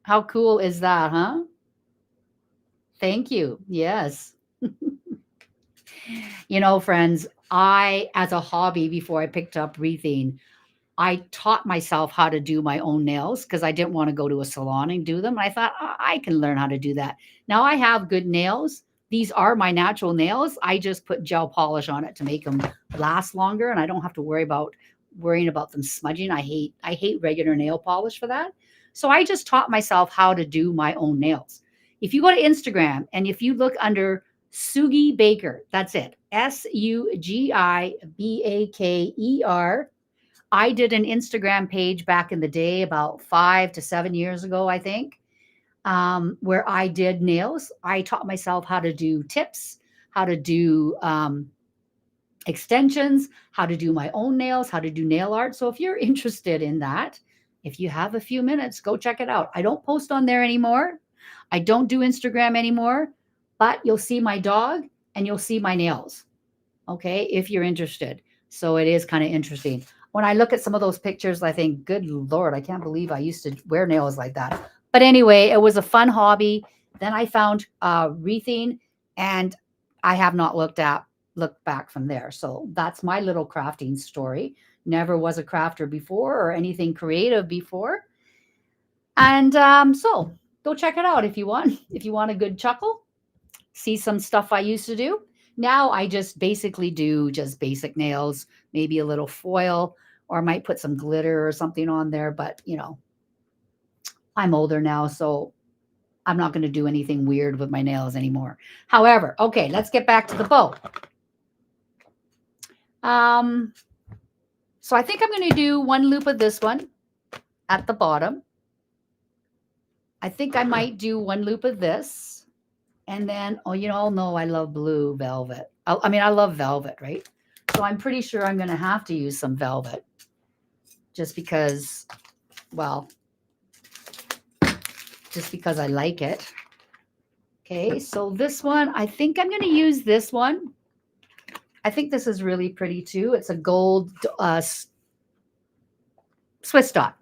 How cool is that, huh? Thank you. Yes. You know, friends, as a hobby, before I picked up wreathing, I taught myself how to do my own nails because I didn't want to go to a salon and do them. I thought I can learn how to do that. Now I have good nails. These are my natural nails. I just put gel polish on it to make them last longer, and I don't have to worrying about them smudging. I hate regular nail polish for that. So I just taught myself how to do my own nails. If you go to Instagram and if you look under JUDY Baker, that's it. SUGIBAKER. I did an Instagram page back in the day, about 5 to 7 years ago, I think, where I did nails. I taught myself how to do tips, how to do extensions, how to do my own nails, how to do nail art. So if you're interested in that, if you have a few minutes, go check it out. I don't post on there anymore. I don't do Instagram anymore, but you'll see my dog and you'll see my nails. Okay, if you're interested. So it is kind of interesting. When I look at some of those pictures, I think, good Lord, I can't believe I used to wear nails like that. But anyway, it was a fun hobby. Then I found wreathing, and I have not looked back from there. So that's my little crafting story. Never was a crafter before or anything creative before. And so go check it out if you want. If you want a good chuckle, see some stuff I used to do. Now I just basically do just basic nails, maybe a little foil, or I might put some glitter or something on there. But, you know, I'm older now, so I'm not going to do anything weird with my nails anymore. However, okay, let's get back to the bow. So I think I'm going to do one loop of this one at the bottom. I think I might do one loop of this. And then, oh, you all know I love blue velvet. I mean, I love velvet, right? So I'm pretty sure I'm going to have to use some velvet just because, well, just because I like it. Okay, so this one, I think I'm going to use this one. I think this is really pretty too. It's a gold Swiss dot.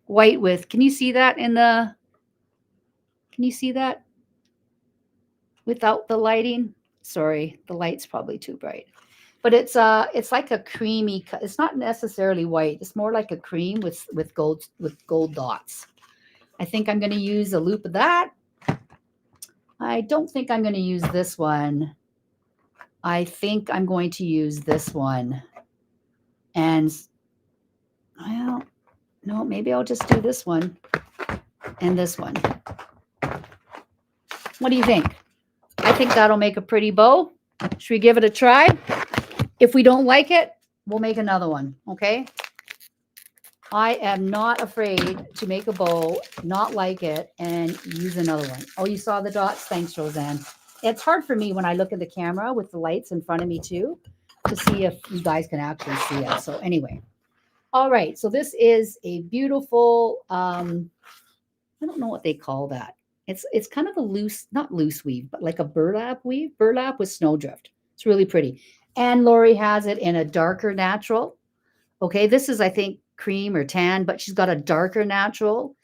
White with, can you see that in the, can you see that? Without the lighting, sorry, the light's probably too bright, but it's like a creamy. It's not necessarily white. It's more like a cream with gold dots. I think I'm going to use a loop of that. I don't think I'm going to use this one. I think I'm going to use this one, and well, no, maybe I'll just do this one and this one. What do you think? I think that'll make a pretty bow. Should we give it a try? If we don't like it, we'll make another one, okay? I am not afraid to make a bow, not like it, and use another one. Oh, you saw the dots? Thanks, Roseanne. It's hard for me when I look at the camera with the lights in front of me too, to see if you guys can actually see it. So anyway, all right. So this is a beautiful, I don't know what they call that. It's kind of a loose, not loose weave, but like a burlap weave, burlap with snowdrift. It's really pretty. And Lori has it in a darker natural. Okay, this is, I think, cream or tan, but she's got a darker natural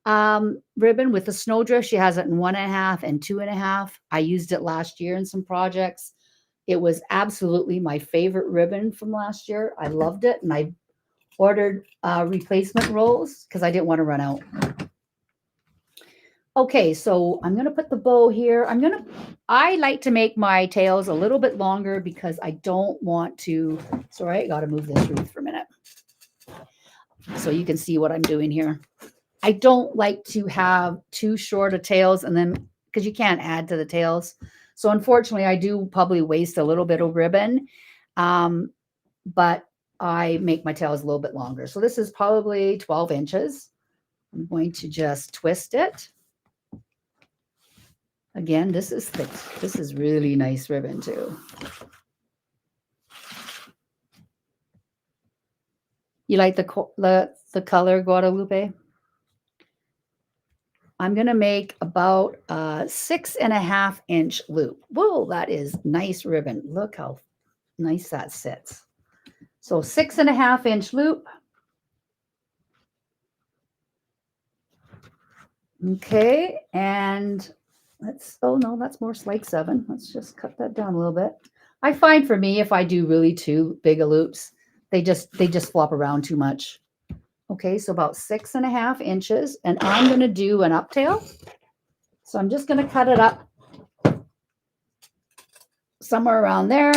ribbon with the snowdrift. She has it in 1.5 and 2.5. I used it last year in some projects. It was absolutely my favorite ribbon from last year. I loved it, and I ordered replacement rolls because I didn't want to run out. Okay, so I'm going to put the bow here. I like to make my tails a little bit longer because I don't want to, sorry, I got to move this wreath for a minute so you can see what I'm doing here. I don't like to have too short of tails, and then, because you can't add to the tails. So unfortunately, I do probably waste a little bit of ribbon, but I make my tails a little bit longer. So this is probably 12 inches. I'm going to just twist it. Again, this is thick. This is really nice ribbon too. You like the color Guadalupe? I'm going to make about a 6.5-inch loop. Whoa, that is nice ribbon. Look how nice that sits. So 6.5-inch loop. Okay, and oh no, that's more like 7. Let's just cut that down a little bit. I find for me, if I do really too big a loops, they just flop around too much. Okay, so about 6.5 inches, and I'm going to do an uptail. So I'm just going to cut it up somewhere around there.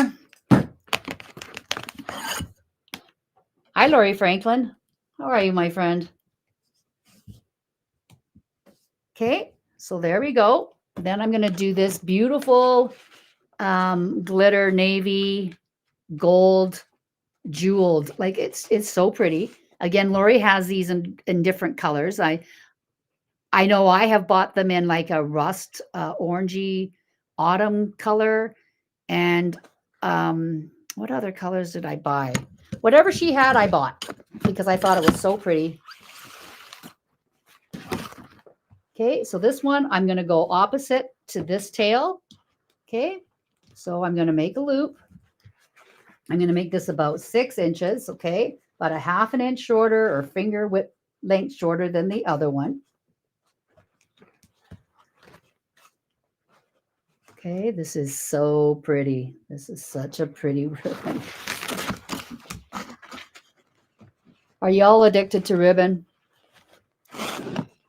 Hi, Lori Franklin. How are you, my friend? Okay, so there we go. Then I'm going to do this beautiful glitter navy gold jeweled. Like it's so pretty. Again, Lori has these in different colors. I know I have bought them in like a rust orangey autumn color. And what other colors did I buy? Whatever she had, I bought because I thought it was so pretty. Okay, so this one, I'm going to go opposite to this tail. Okay, so I'm going to make a loop. I'm going to make this about 6 inches. Okay, about a 1/2 inch shorter or finger width length shorter than the other one. Okay, this is so pretty. This is such a pretty ribbon. Are y'all addicted to ribbon?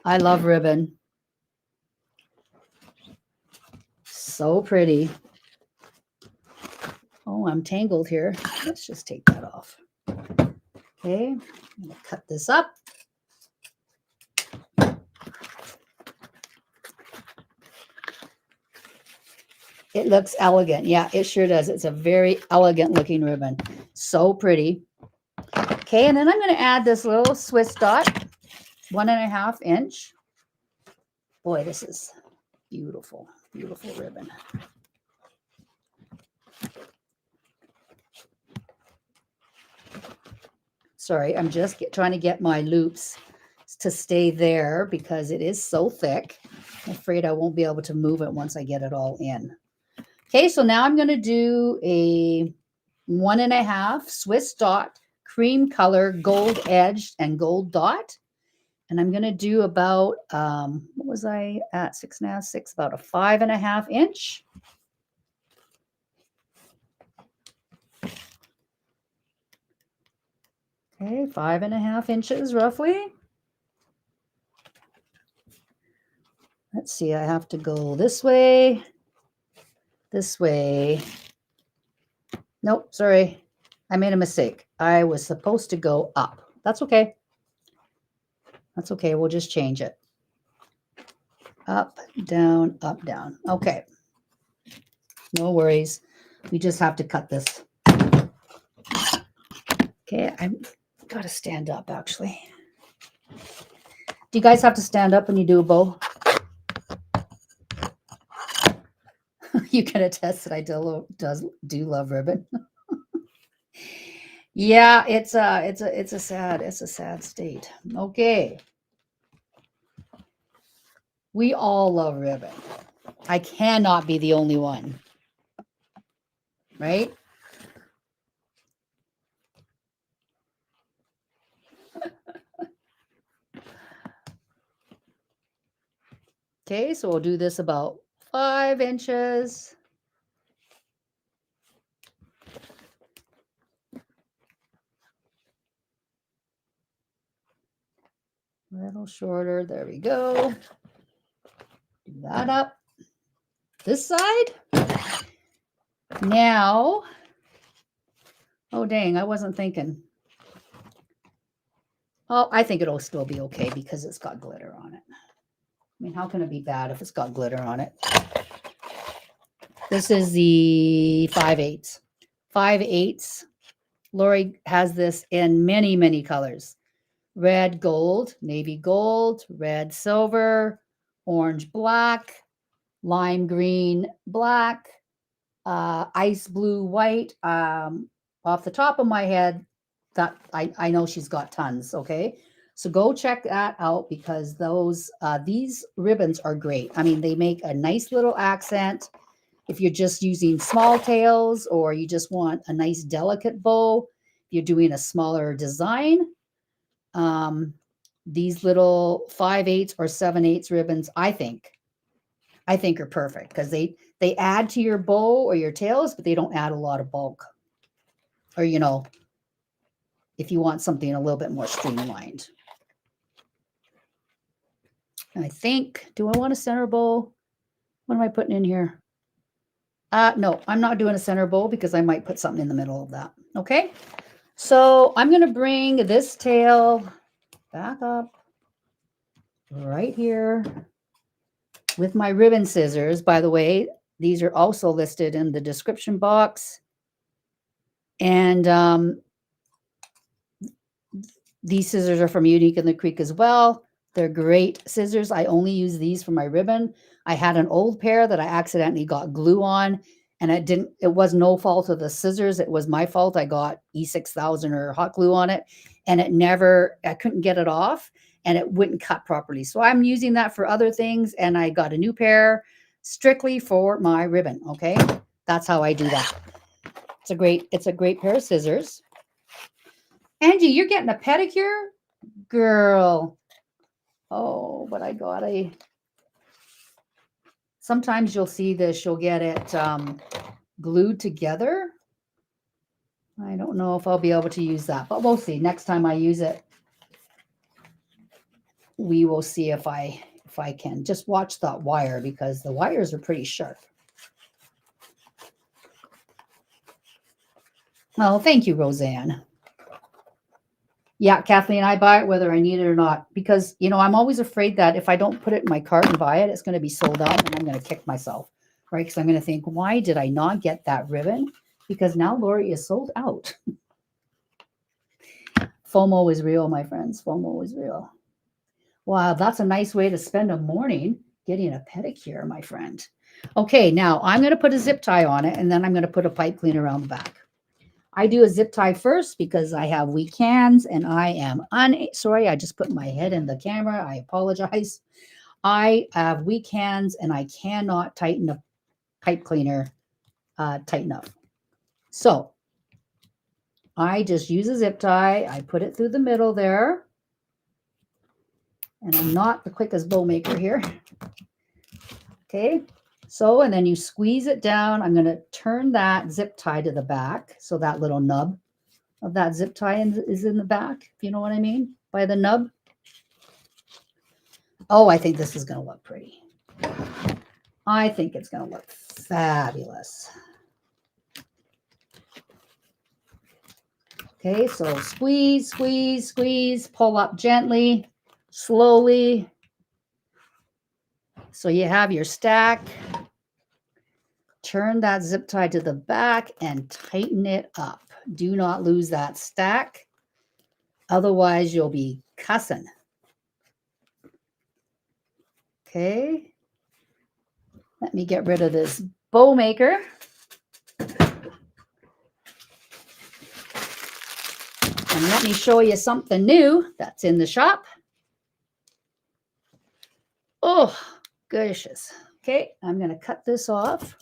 I love ribbon. So pretty. Oh, I'm tangled here. Let's just take that off. Okay, I'm going to cut this up. It looks elegant. Yeah, it sure does. It's a very elegant looking ribbon. So pretty. Okay, and then I'm going to add this little Swiss dot, 1.5 inch. Boy, this is beautiful, beautiful ribbon. Sorry, I'm just trying to get my loops to stay there because it is so thick. I'm afraid I won't be able to move it once I get it all in. Okay, so now I'm going to do a 1.5 Swiss dot cream color gold edged and gold dot. And I'm going to do about, what was I at? 6.5, 6, about a 5.5 inch. Okay, 5.5 inches roughly. Let's see, I have to go this way. This way. Nope, sorry. I made a mistake. I was supposed to go up. That's okay. That's okay. We'll just change it. Up, down, up, down. Okay. No worries. We just have to cut this. Okay, I've got to stand up actually. Do you guys have to stand up when you do a bow? You can attest that I do love ribbon. Yeah, it's a sad state. Okay. We all love ribbon. I cannot be the only one. Right? Okay, so we'll do this about 5 inches. A little shorter. There we go. Do that up. This side. Now, oh dang, I wasn't thinking. Oh, I think it'll still be okay because it's got glitter on it. I mean, how can it be bad if it's got glitter on it? This is the 5/8. 5/8. Lori has this in many, many colors. Red, gold, navy gold, red, silver, orange, black, lime green, black, ice blue, white. Off the top of my head, that I know she's got tons. Okay. So go check that out because these ribbons are great. I mean, they make a nice little accent. If you're just using small tails or you just want a nice delicate bow, if you're doing a smaller design, these little 5/8 or 7/8 ribbons, I think are perfect because they add to your bow or your tails, but they don't add a lot of bulk. Or, you know, if you want something a little bit more streamlined. I think, do I want a center bow? What am I putting in here? No, I'm not doing a center bow because I might put something in the middle of that. Okay. So I'm going to bring this tail back up right here with my ribbon scissors. By the way, these are also listed in the description box. And these scissors are from Unique in the Creek as well. They're great scissors. I only use these for my ribbon. I had an old pair that I accidentally got glue on, and it was no fault of the scissors. It was my fault. I got E6000 or hot glue on it, and I couldn't get it off, and it wouldn't cut properly. So I'm using that for other things, and I got a new pair strictly for my ribbon. Okay. That's how I do that. It's a great pair of scissors. Angie, you're getting a pedicure? Girl. Oh, but I got sometimes you'll see this, you'll get it glued together. I don't know if I'll be able to use that, but we'll see. Next time I use it, we will see if I can. Just watch that wire because the wires are pretty sharp. Oh, thank you, Roseanne. Yeah, Kathleen, I buy it whether I need it or not because, you know, I'm always afraid that if I don't put it in my cart and buy it, it's going to be sold out and I'm going to kick myself, right? Because I'm going to think, why did I not get that ribbon? Because now Lori is sold out. FOMO is real, my friends. FOMO is real. Wow, that's a nice way to spend a morning getting a pedicure, my friend. Okay, now I'm going to put a zip tie on it and then I'm going to put a pipe cleaner around the back. I do a zip tie first because I have weak hands and I am sorry, I just put my head in the camera. I apologize. I have weak hands and I cannot tighten a pipe cleaner tight enough. So I just use a zip tie. I put it through the middle there. And I'm not the quickest bow maker here. Okay. So, and then you squeeze it down. I'm going to turn that zip tie to the back. So that little nub of that zip tie is in the back, if you know what I mean, by the nub. Oh, I think this is going to look pretty. I think it's going to look fabulous. Okay, so squeeze, squeeze, squeeze, pull up gently, slowly. So you have your stack. Turn that zip tie to the back and tighten it up. Do not lose that stack. Otherwise, you'll be cussing. Okay. Let me get rid of this bow maker. And let me show you something new that's in the shop. Oh, gracious. Okay, I'm going to cut this off.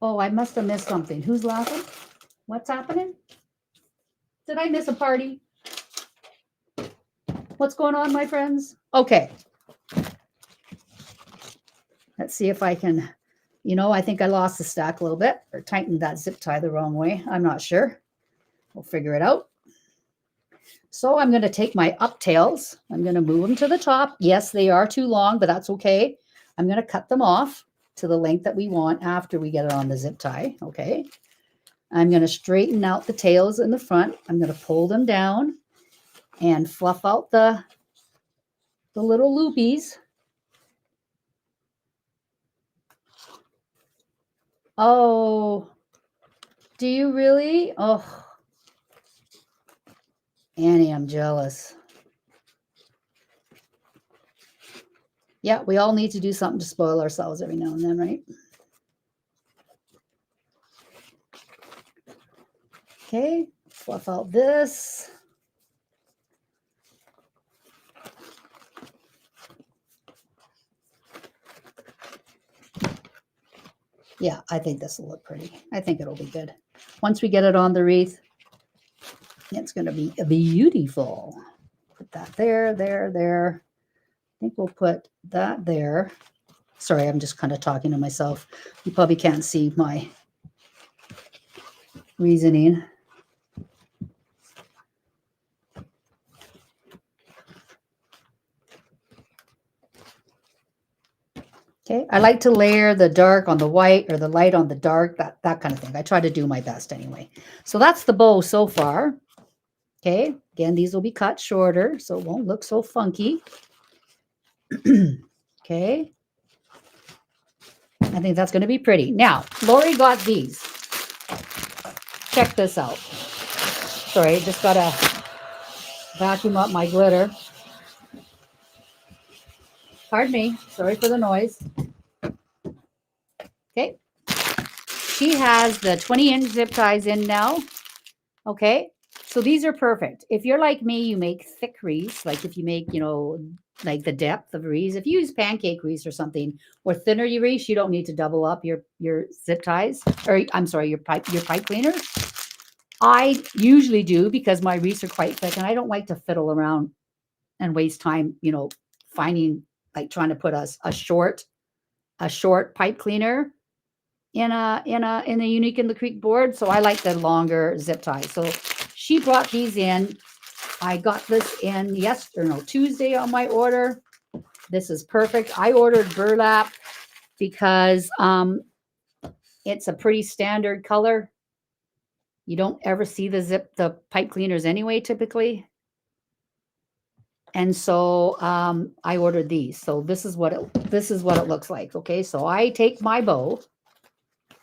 Oh, I must have missed something. Who's laughing? What's happening? Did I miss a party? What's going on, my friends? Okay. Let's see if I can, you know, I think I lost the stack a little bit or tightened that zip tie the wrong way. I'm not sure. We'll figure it out. So I'm going to take my up tails. I'm going to move them to the top. Yes, they are too long, but that's okay. I'm going to cut them off to the length that we want after we get it on the zip tie. Okay. I'm going to straighten out the tails in the front. I'm going to pull them down and fluff out the little loopies. Oh, do you really? Oh, Annie, I'm jealous. Yeah, we all need to do something to spoil ourselves every now and then, right? Okay, fluff out this. Yeah, I think this will look pretty. I think it'll be good. Once we get it on the wreath, it's going to be beautiful. Put that there, there, there. I think we'll put that there. Sorry, I'm just kind of talking to myself. You probably can't see my reasoning. Okay, I like to layer the dark on the white or the light on the dark, that kind of thing. I try to do my best anyway. So that's the bow so far. Okay, again, these will be cut shorter, so it won't look so funky. Okay, I think that's going to be pretty. Now, Lori got these. Check this out. Sorry, just got to vacuum up my glitter. Pardon me. Sorry for the noise. Okay. She has the 20-inch zip ties in now. Okay. So these are perfect. If you're like me, you make thick wreaths, like if you make, you know, like the depth of wreaths. If you use pancake wreaths or something, or thinner wreaths, you don't need to double up your zip ties, or I'm sorry, your pipe cleaner. I usually do because my wreaths are quite thick, and I don't like to fiddle around and waste time, you know, finding, like trying to put a short pipe cleaner in a Unique in the Creek board. So I like the longer zip tie. So she brought these in. I got this in Tuesday on my order. This is perfect. I ordered burlap because it's a pretty standard color. You don't ever see the pipe cleaners anyway, typically. And so I ordered these. So this is what it looks like. Okay, so I take my bow.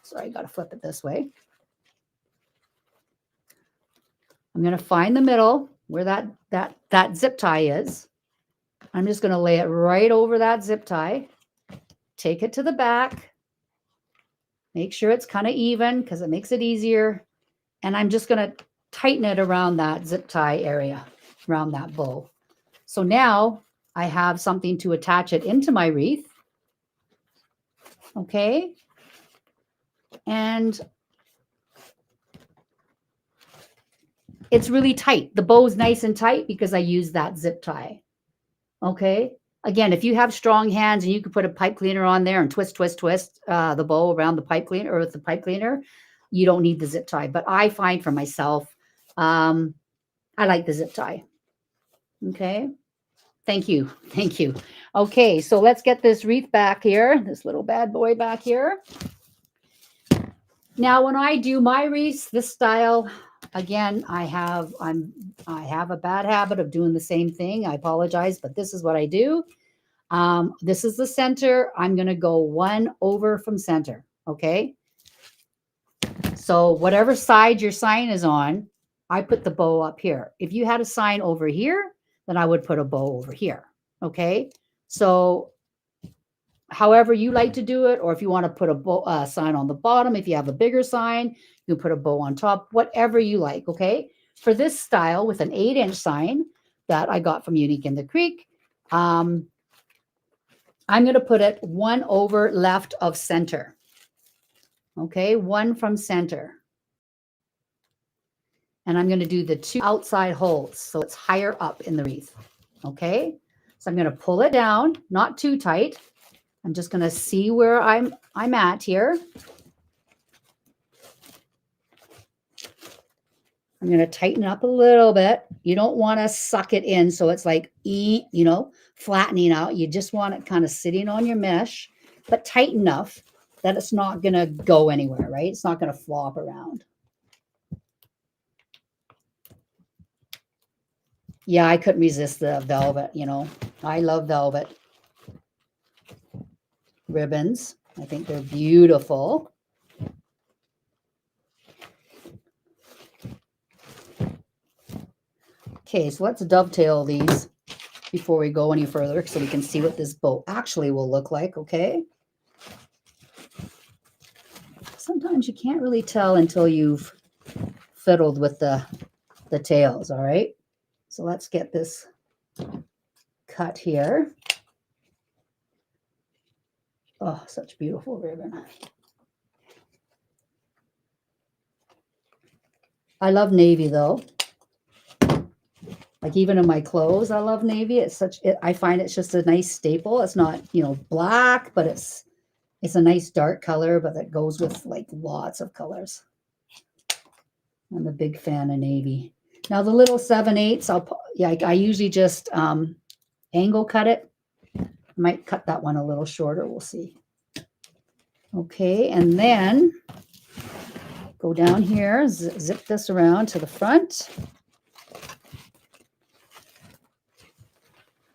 Sorry, I got to flip it this way. I'm going to find the middle where that zip tie is. I'm just going to lay it right over that zip tie. Take it to the back. Make sure it's kind of even because it makes it easier. And I'm just going to tighten it around that zip tie area, around that bow. So now I have something to attach it into my wreath. Okay. And it's really tight. The bow is nice and tight because I use that zip tie. Okay. Again, if you have strong hands and you can put a pipe cleaner on there and twist the bow around the pipe cleaner or with the pipe cleaner, you don't need the zip tie. But I find for myself, I like the zip tie. Okay. Thank you. Thank you. Okay. So let's get this wreath back here, this little bad boy back here. Now, when I do my wreaths, this style, again, I have a bad habit of doing the same thing. I apologize, but this is what I do. This is the center. I'm going to go one over from center. Okay. So whatever side your sign is on, I put the bow up here. If you had a sign over here, then I would put a bow over here. Okay. So however you like to do it, or if you want to put a sign on the bottom, if you have a bigger sign, you put a bow on top, whatever you like. Okay. For this style with an 8-inch sign that I got from Unique in the Creek, I'm going to put it one over left of center. Okay. One from center. And I'm going to do the 2 outside holes. So it's higher up in the wreath. Okay. So I'm going to pull it down, not too tight. I'm just going to see where I'm at here. I'm going to tighten up a little bit. You don't want to suck it in so it's like, flattening out. You just want it kind of sitting on your mesh, but tight enough that it's not going to go anywhere, right? It's not going to flop around. Yeah, I couldn't resist the velvet, I love velvet ribbons. I think they're beautiful. Okay, so let's dovetail these. before we go any further so we can see what this bow actually will look like, okay? Sometimes you can't really tell until you've fiddled with the tails, all right? So let's get this cut here. Oh, such beautiful ribbon. I love navy though. Like even in my clothes, I love navy. It's such, I find it's just a nice staple. It's not, you know, black, but it's a nice dark color, but that goes with like lots of colors. I'm a big fan of navy. Now the little 7/8, I usually just angle cut it. I might cut that one a little shorter. We'll see. Okay, and then go down here, zip this around to the front.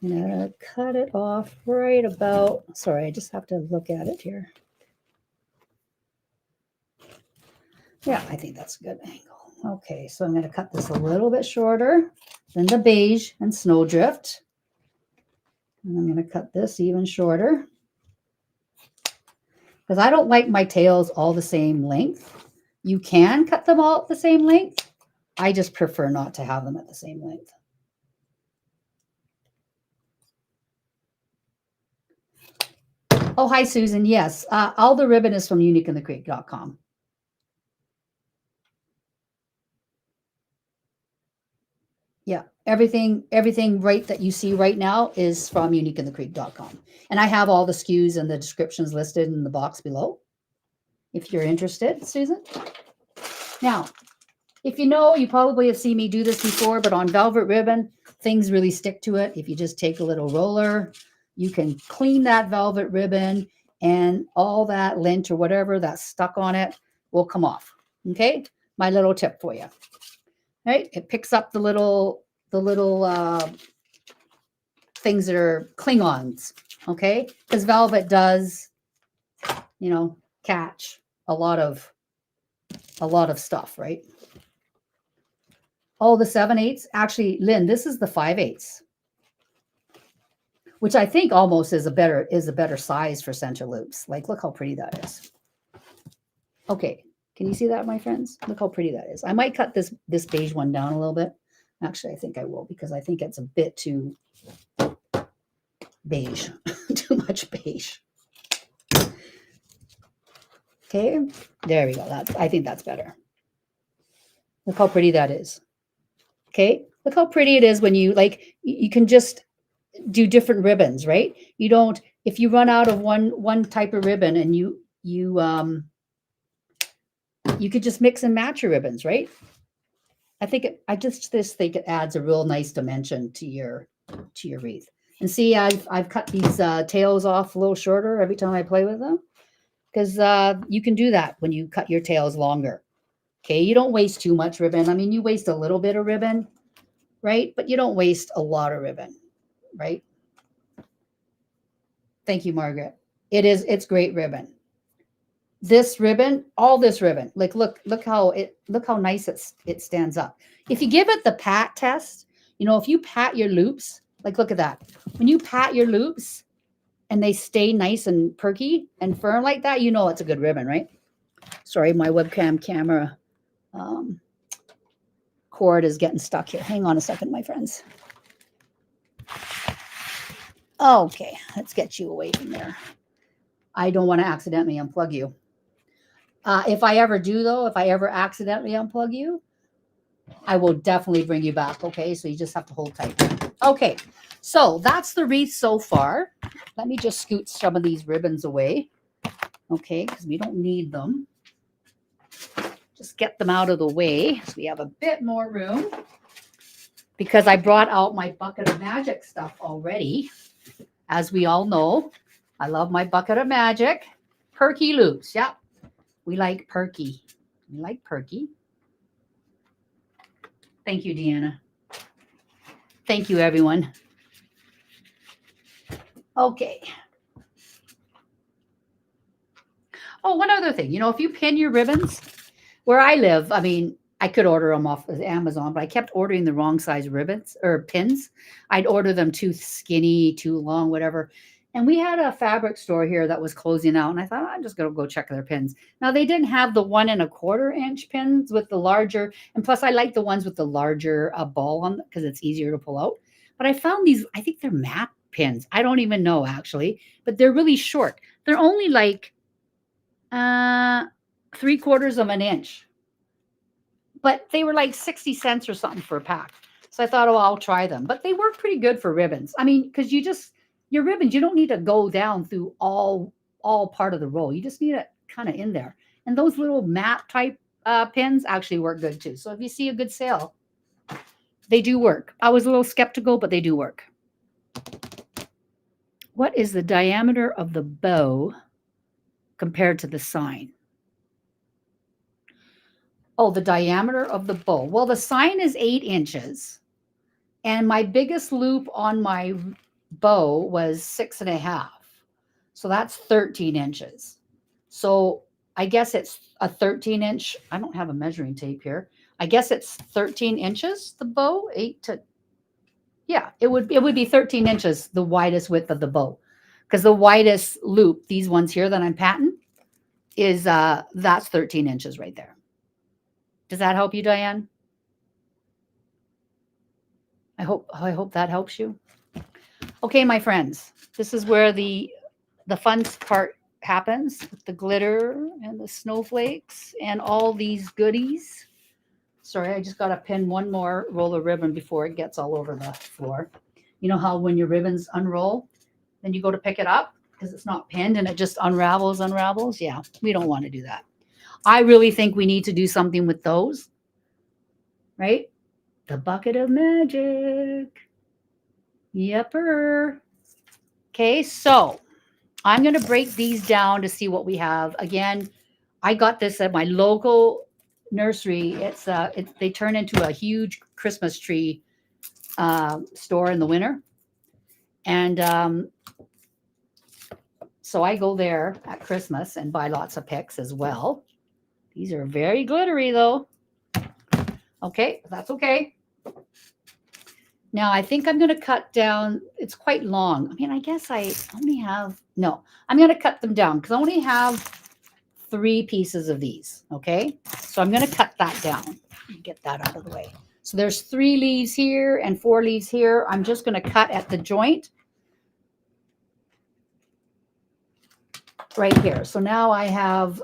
I'm gonna cut it off right about, sorry, I just have to look at it here. Yeah, I think that's a good angle. Okay, so I'm gonna cut this a little bit shorter than the beige and snowdrift. And I'm gonna cut this even shorter because I don't like my tails all the same length. You can cut them all at the same length. I just prefer not to have them at the same length. Oh, hi, Susan. Yes, all the ribbon is from uniqueinthecreek.com. Yeah, everything right that you see right now is from uniqueinthecreek.com. And I have all the SKUs and the descriptions listed in the box below, if you're interested, Susan. Now, if you know, you probably have seen me do this before, but on velvet ribbon, things really stick to it. If you just take a little roller, you can clean that velvet ribbon and all that lint or whatever that's stuck on it will come off. Okay, my little tip for you. Right, it picks up the little things that are Klingons. Okay, because velvet does, you know, catch a lot of stuff, right? Oh, the 7/8. Actually, Lynn, this is the 5/8, which I think almost is a better size for center loops. Like, look how pretty that is. Okay, can you see that, my friends? Look how pretty that is. I might cut this beige one down a little bit. Actually, I think I will because I think it's a bit too beige, too much beige. Okay, there we go. I think that's better. Look how pretty that is. Okay, look how pretty it is when you you can just do different ribbons, right? You don't, if you run out of one type of ribbon and you could just mix and match your ribbons, right? I just think it adds a real nice dimension to your wreath. And see, I've cut these tails off a little shorter every time I play with them because you can do that when you cut your tails longer. Okay, you don't waste too much ribbon. I mean, you waste a little bit of ribbon, right? But you don't waste a lot of ribbon, right? Thank you, Margaret. It's great ribbon. This ribbon, all this ribbon, like look how nice it stands up. If you give it the pat test, you know, if you pat your loops, like look at that. When you pat your loops and they stay nice and perky and firm like that, you know it's a good ribbon, right? Sorry, my webcam camera cord is getting stuck here. Hang on a second, my friends. Okay, let's get you away from there. I don't want to accidentally unplug you. If I ever do, though, if I ever accidentally unplug you, I will definitely bring you back, okay? So you just have to hold tight. Okay, so that's the wreath so far. Let me just scoot some of these ribbons away, okay, because we don't need them. Just get them out of the way so we have a bit more room because I brought out my bucket of magic stuff already. As we all know, I love my bucket of magic. Perky loops, yeah. We like perky. We like perky. Thank you, Deanna. Thank you, everyone. Okay. Oh, one other thing. You know, if you pin your ribbons, where I live, I mean, I could order them off of Amazon, but I kept ordering the wrong size ribbons or pins. I'd order them too skinny, too long, whatever. And we had a fabric store here that was closing out, and I thought I'm just gonna go check their pins. Now they didn't have the 1 1/4 inch pins with the larger, and plus I like the ones with the larger ball on because it's easier to pull out. But I found these. I think they're matte pins. I don't even know actually, but they're really short. They're only like 3/4 of an inch, but they were like 60 cents or something for a pack. So I thought, oh, I'll try them. But they work pretty good for ribbons. I mean, because your ribbons, you don't need to go down through all part of the roll. You just need it kind of in there. And those little matte type pins actually work good too. So if you see a good sale, they do work. I was a little skeptical, but they do work. What is the diameter of the bow compared to the sign? Oh, the diameter of the bow. Well, the sign is 8 inches. And my biggest loop on my bow was 6.5. So that's 13 inches. So I guess it's a 13-inch. I don't have a measuring tape here. I guess it's 13 inches, the bow, yeah, it would be 13 inches, the widest width of the bow. Because the widest loop, these ones here that I'm patting, is that's 13 inches right there. Does that help you, Diane? I hope that helps you. Okay, my friends, this is where the fun part happens with the glitter and the snowflakes and all these goodies. Sorry, I just got to pin one more roll of ribbon before it gets all over the floor. You know how when your ribbons unroll, then you go to pick it up because it's not pinned and it just unravels? Yeah, we don't want to do that. I really think we need to do something with those, right? The bucket of magic. Yepper. Okay, so I'm going to break these down to see what we have. Again, I got this at my local nursery. They turn into a huge Christmas tree store in the winter. And so I go there at Christmas and buy lots of picks as well. These are very glittery though. Okay, that's okay. Now I think I'm going to cut down. It's quite long. I mean, I guess I only have, no, I'm going to cut them down because I only have 3 pieces of these. Okay, so I'm going to cut that down. Get that out of the way. So there's 3 leaves here and 4 leaves here. I'm just going to cut at the joint right here. So now I have,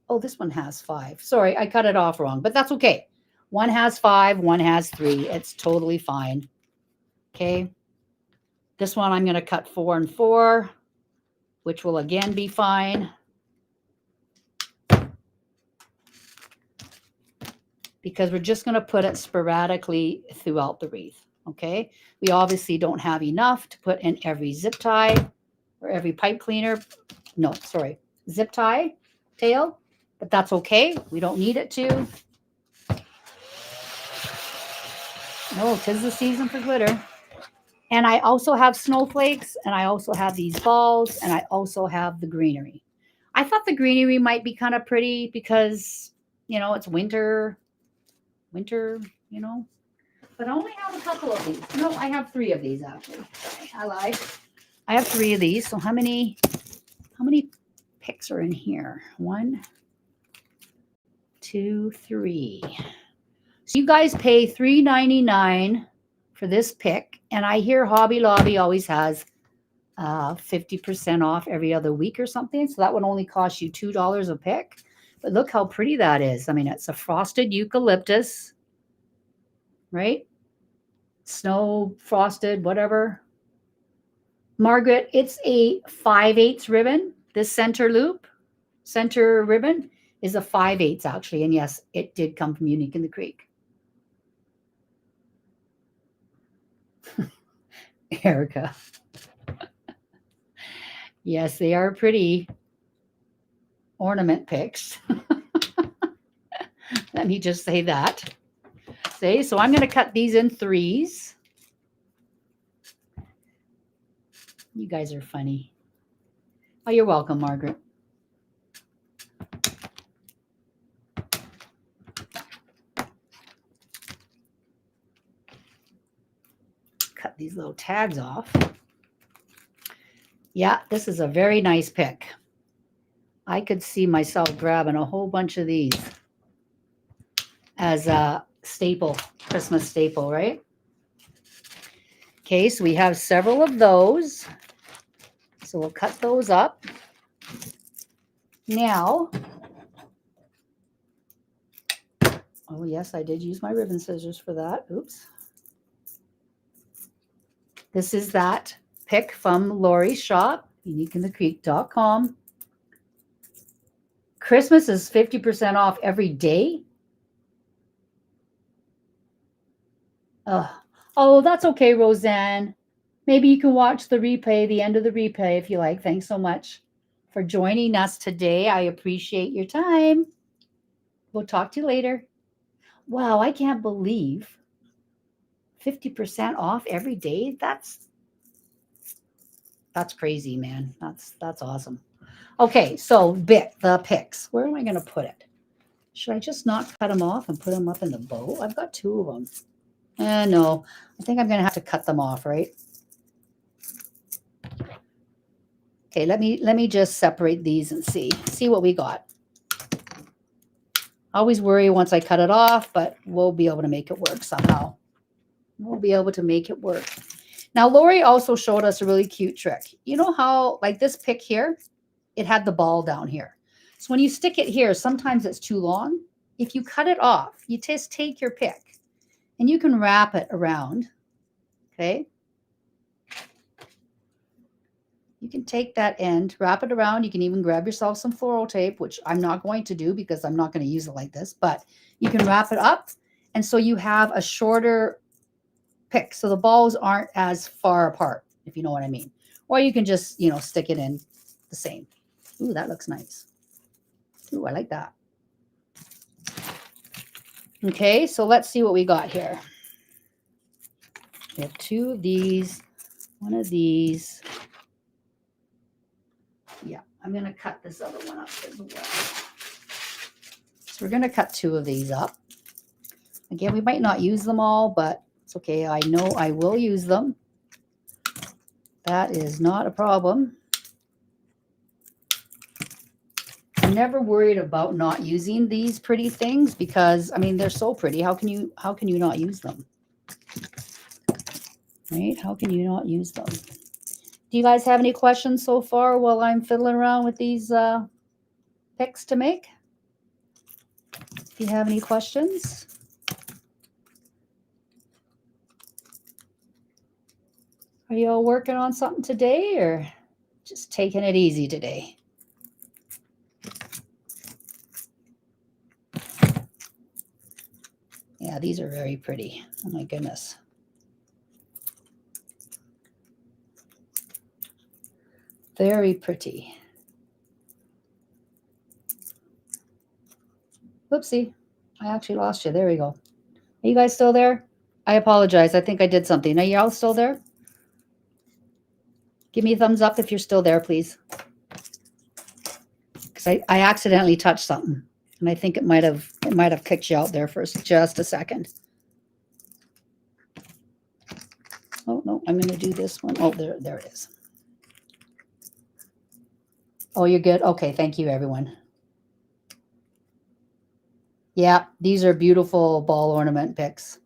oh, this one has 5. Sorry, I cut it off wrong, but that's okay. One has 5, one has 3. It's totally fine. Okay. This one I'm going to cut 4 and 4, which will again be fine. Because we're just going to put it sporadically throughout the wreath. Okay. We obviously don't have enough to put in every zip tie or every pipe cleaner. No, sorry, zip tie tail, but that's okay. We don't need it to. No, 'tis the season for glitter. And I also have snowflakes, and I also have these balls, and I also have the greenery. I thought the greenery might be kind of pretty because, you know, it's winter, you know. But I only have a couple of these. No, I have 3 of these actually. I lied. I have 3 of these. So how many picks are in here? 1, 2, 3. So you guys pay $3.99 for this pick, and I hear Hobby Lobby always has 50% off every other week or something. So that would only cost you $2 a pick. But look how pretty that is. I mean, it's a frosted eucalyptus, right? Snow frosted, whatever. Margaret, it's a 5/8 ribbon. This center ribbon is a 5/8 actually. And yes, it did come from Unique in the Creek. Erica. Yes, they are pretty ornament picks. Let me just say that. So I'm going to cut these in 3s. You guys are funny. Oh, you're welcome, Margaret. cut these little tags off. Yeah, this is a very nice pick. I could see myself grabbing a whole bunch of these as a staple, Christmas staple, right? Okay, so we have several of those. So we'll cut those up. Now, oh yes, I did use my ribbon scissors for that. Oops. This is that pick from Lori's shop, uniqueinthecreek.com. Christmas is 50% off every day. Oh, that's okay, Roseanne. Maybe you can watch the replay, the end of the replay if you like. Thanks so much for joining us today. I appreciate your time. We'll talk to you later. Wow, I can't believe 50% off every day. That's crazy, man. That's awesome. Okay, so the picks. Where am I going to put it? Should I just not cut them off and put them up in the bow? I've got 2 of them. No, I think I'm going to have to cut them off, right? Okay, let me just separate these and see what we got. I always worry once I cut it off, but we'll be able to make it work somehow. We'll be able to make it work. Now, Lori also showed us a really cute trick. You know how, like this pick here, it had the ball down here. So when you stick it here, sometimes it's too long. If you cut it off, you just take your pick and you can wrap it around, okay? You can take that end, wrap it around. You can even grab yourself some floral tape, which I'm not going to do because I'm not going to use it like this, but you can wrap it up. And so you have a shorter pick. So the balls aren't as far apart, if you know what I mean. Or you can just, stick it in the same. Ooh, that looks nice. Ooh, I like that. Okay, so let's see what we got here. We have 2 of these, 1 of these. Yeah, I'm going to cut this other one up as well. So we're going to cut 2 of these up. Again, we might not use them all, but it's okay. I know I will use them. That is not a problem. I'm never worried about not using these pretty things because, I mean, they're so pretty. How can you not use them? Right? How can you not use them? Do you guys have any questions so far while I'm fiddling around with these picks to make? If you have any questions. Are you all working on something today or just taking it easy today? Yeah, these are very pretty. Oh my goodness. Very pretty. Oopsie, I actually lost you. There we go. Are you guys still there? I apologize. I think I did something. Are you all still there? Give me a thumbs up if you're still there, please. Because I accidentally touched something. And I think it might have kicked you out there for just a second. Oh, no, I'm going to do this one. Oh, there it is. Oh, you're good? Okay, thank you, everyone. Yeah, these are beautiful ball ornament picks.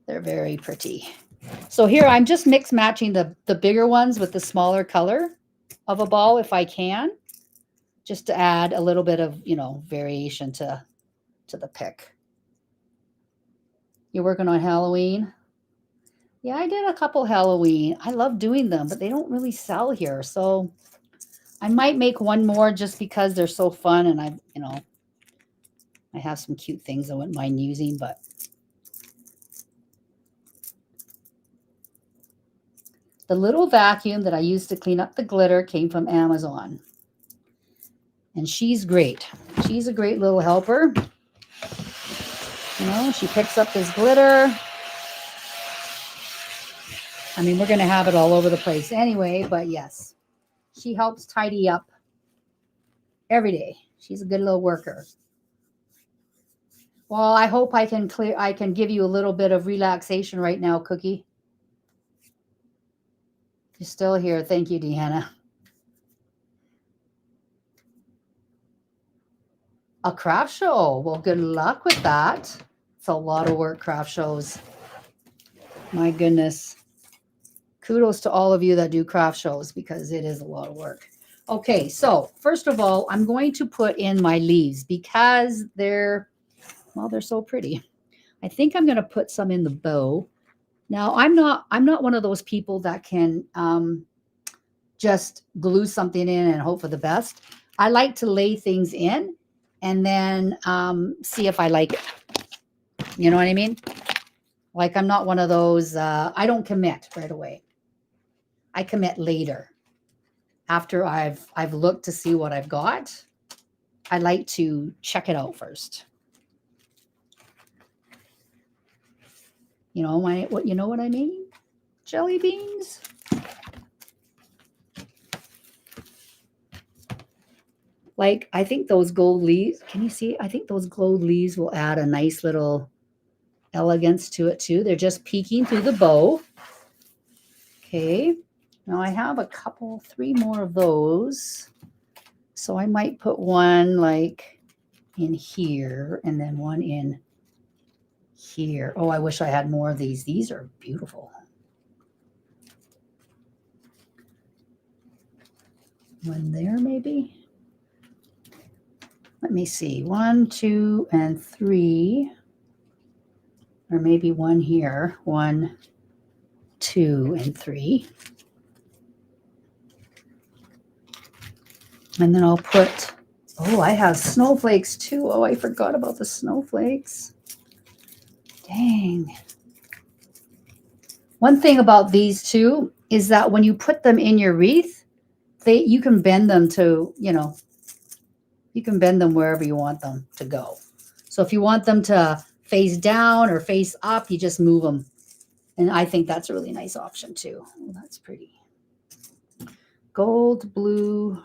They're very pretty. So here I'm just mix matching the bigger ones with the smaller color of a ball if I can, just to add a little bit of, variation to the pick. You're working on Halloween? Yeah, I did a couple Halloween. I love doing them, but they don't really sell here. So I might make one more just because they're so fun and I have some cute things I wouldn't mind using, but the little vacuum that I used to clean up the glitter came from Amazon. And she's great. She's a great little helper. She picks up this glitter. I mean, we're going to have it all over the place anyway, but yes, she helps tidy up every day. She's a good little worker. Well, I hope I can give you a little bit of relaxation right now, Cookie. You're still here. Thank you, Deanna. A craft show. Well, good luck with that. It's a lot of work, craft shows. My goodness. Kudos to all of you that do craft shows because it is a lot of work. Okay, so first of all, I'm going to put in my leaves because they're so pretty. I think I'm going to put some in the bow. Now, I'm not one of those people that can just glue something in and hope for the best. I like to lay things in and then see if I like it. You know what I mean? Like, I'm not one of those, I don't commit right away. I commit later. After I've looked to see what I've got, I like to check it out first. You know what I mean? Jelly beans. Like, I think those gold leaves, can you see? I think those gold leaves will add a nice little elegance to it too. They're just peeking through the bow. Okay. Now I have three more of those. So I might put one like in here and then one in here. Oh, I wish I had more of these. These are beautiful. One there maybe. Let me see. 1, 2, and 3. Or maybe one here. 1, 2, and 3. And then I'll put, oh, I have snowflakes too. Oh, I forgot about the snowflakes. Dang. One thing about these two is that when you put them in your wreath, you can bend them to, you can bend them wherever you want them to go. So if you want them to face down or face up, you just move them. And I think that's a really nice option too. Oh, that's pretty. Gold, blue,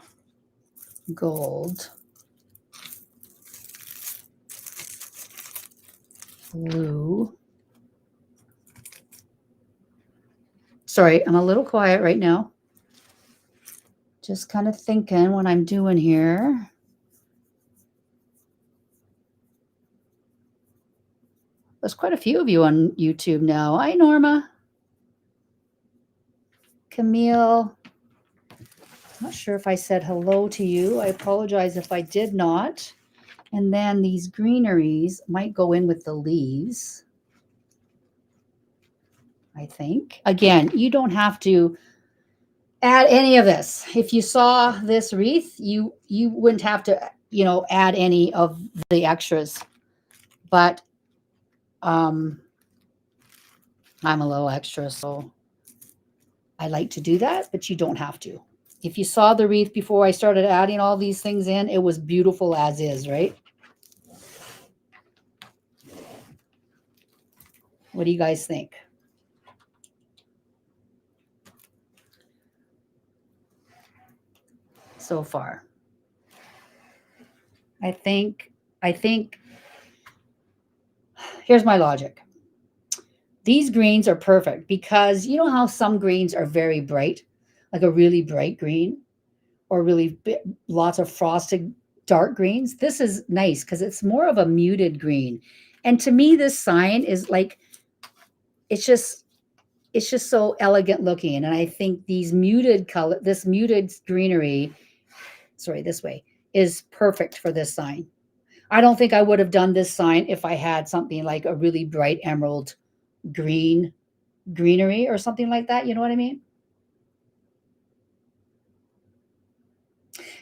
gold, blue. Sorry, I'm a little quiet right now. Just kind of thinking what I'm doing here. There's quite a few of you on YouTube now. Hi, Norma. Camille. I'm not sure if I said hello to you. I apologize if I did not. And then these greeneries might go in with the leaves, I think. Again, you don't have to add any of this. If you saw this wreath, you wouldn't have to, add any of the extras. But I'm a little extra, so I like to do that, but you don't have to. If you saw the wreath before I started adding all these things in, it was beautiful as is, right? What do you guys think? So far. I think here's my logic. These greens are perfect because you know how some greens are very bright, like a really bright green, or really lots of frosted dark greens. This is nice because it's more of a muted green. And to me, this sign is like, it's just so elegant looking. And I think this muted greenery, this way, is perfect for this sign. I don't think I would have done this sign if I had something like a really bright emerald greenery or something like that. You know what I mean?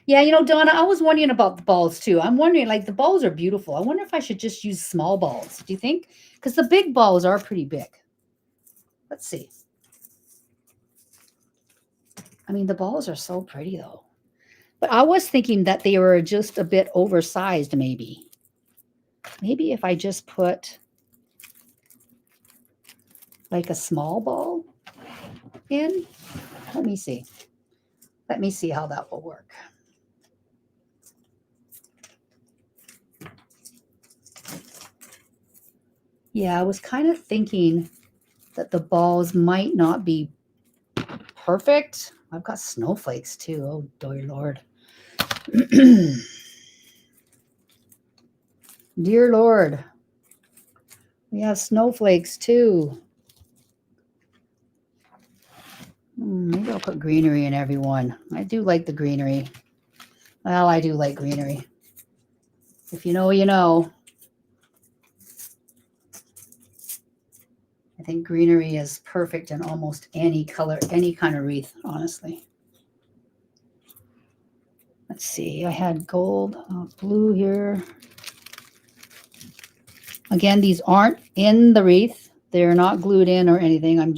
Yeah, Donna, I was wondering about the balls too. I'm wondering, like, the balls are beautiful. I wonder if I should just use small balls. Do you think? Because the big balls are pretty big. Let's see. I mean, the balls are so pretty though. But I was thinking that they were just a bit oversized, maybe. Maybe if I just put like a small ball in. Let me see. Let me see how that will work. Yeah, I was kind of thinking that the balls might not be perfect. I've got snowflakes too. Oh, dear Lord. Dear Lord. We have snowflakes too. Maybe I'll put greenery in every one. I do like the greenery. Well, I do like greenery. If you know, you know. I think greenery is perfect in almost any color, any kind of wreath, honestly. Let's see, I had gold, blue here. Again, these aren't in the wreath. They're not glued in or anything. I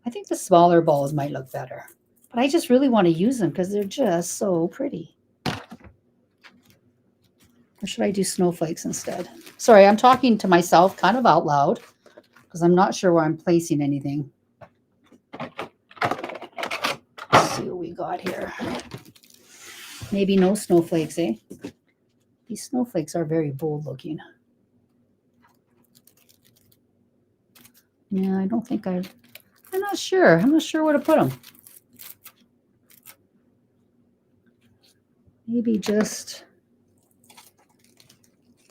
think the smaller balls might look better. But I just really want to use them because they're just so pretty. Or should I do snowflakes instead? Sorry, I'm talking to myself kind of out loud because I'm not sure where I'm placing anything. Let's see what we got here. Maybe no snowflakes, eh? These snowflakes are very bold looking. Yeah, I don't think I'm not sure. I'm not sure where to put them. Maybe just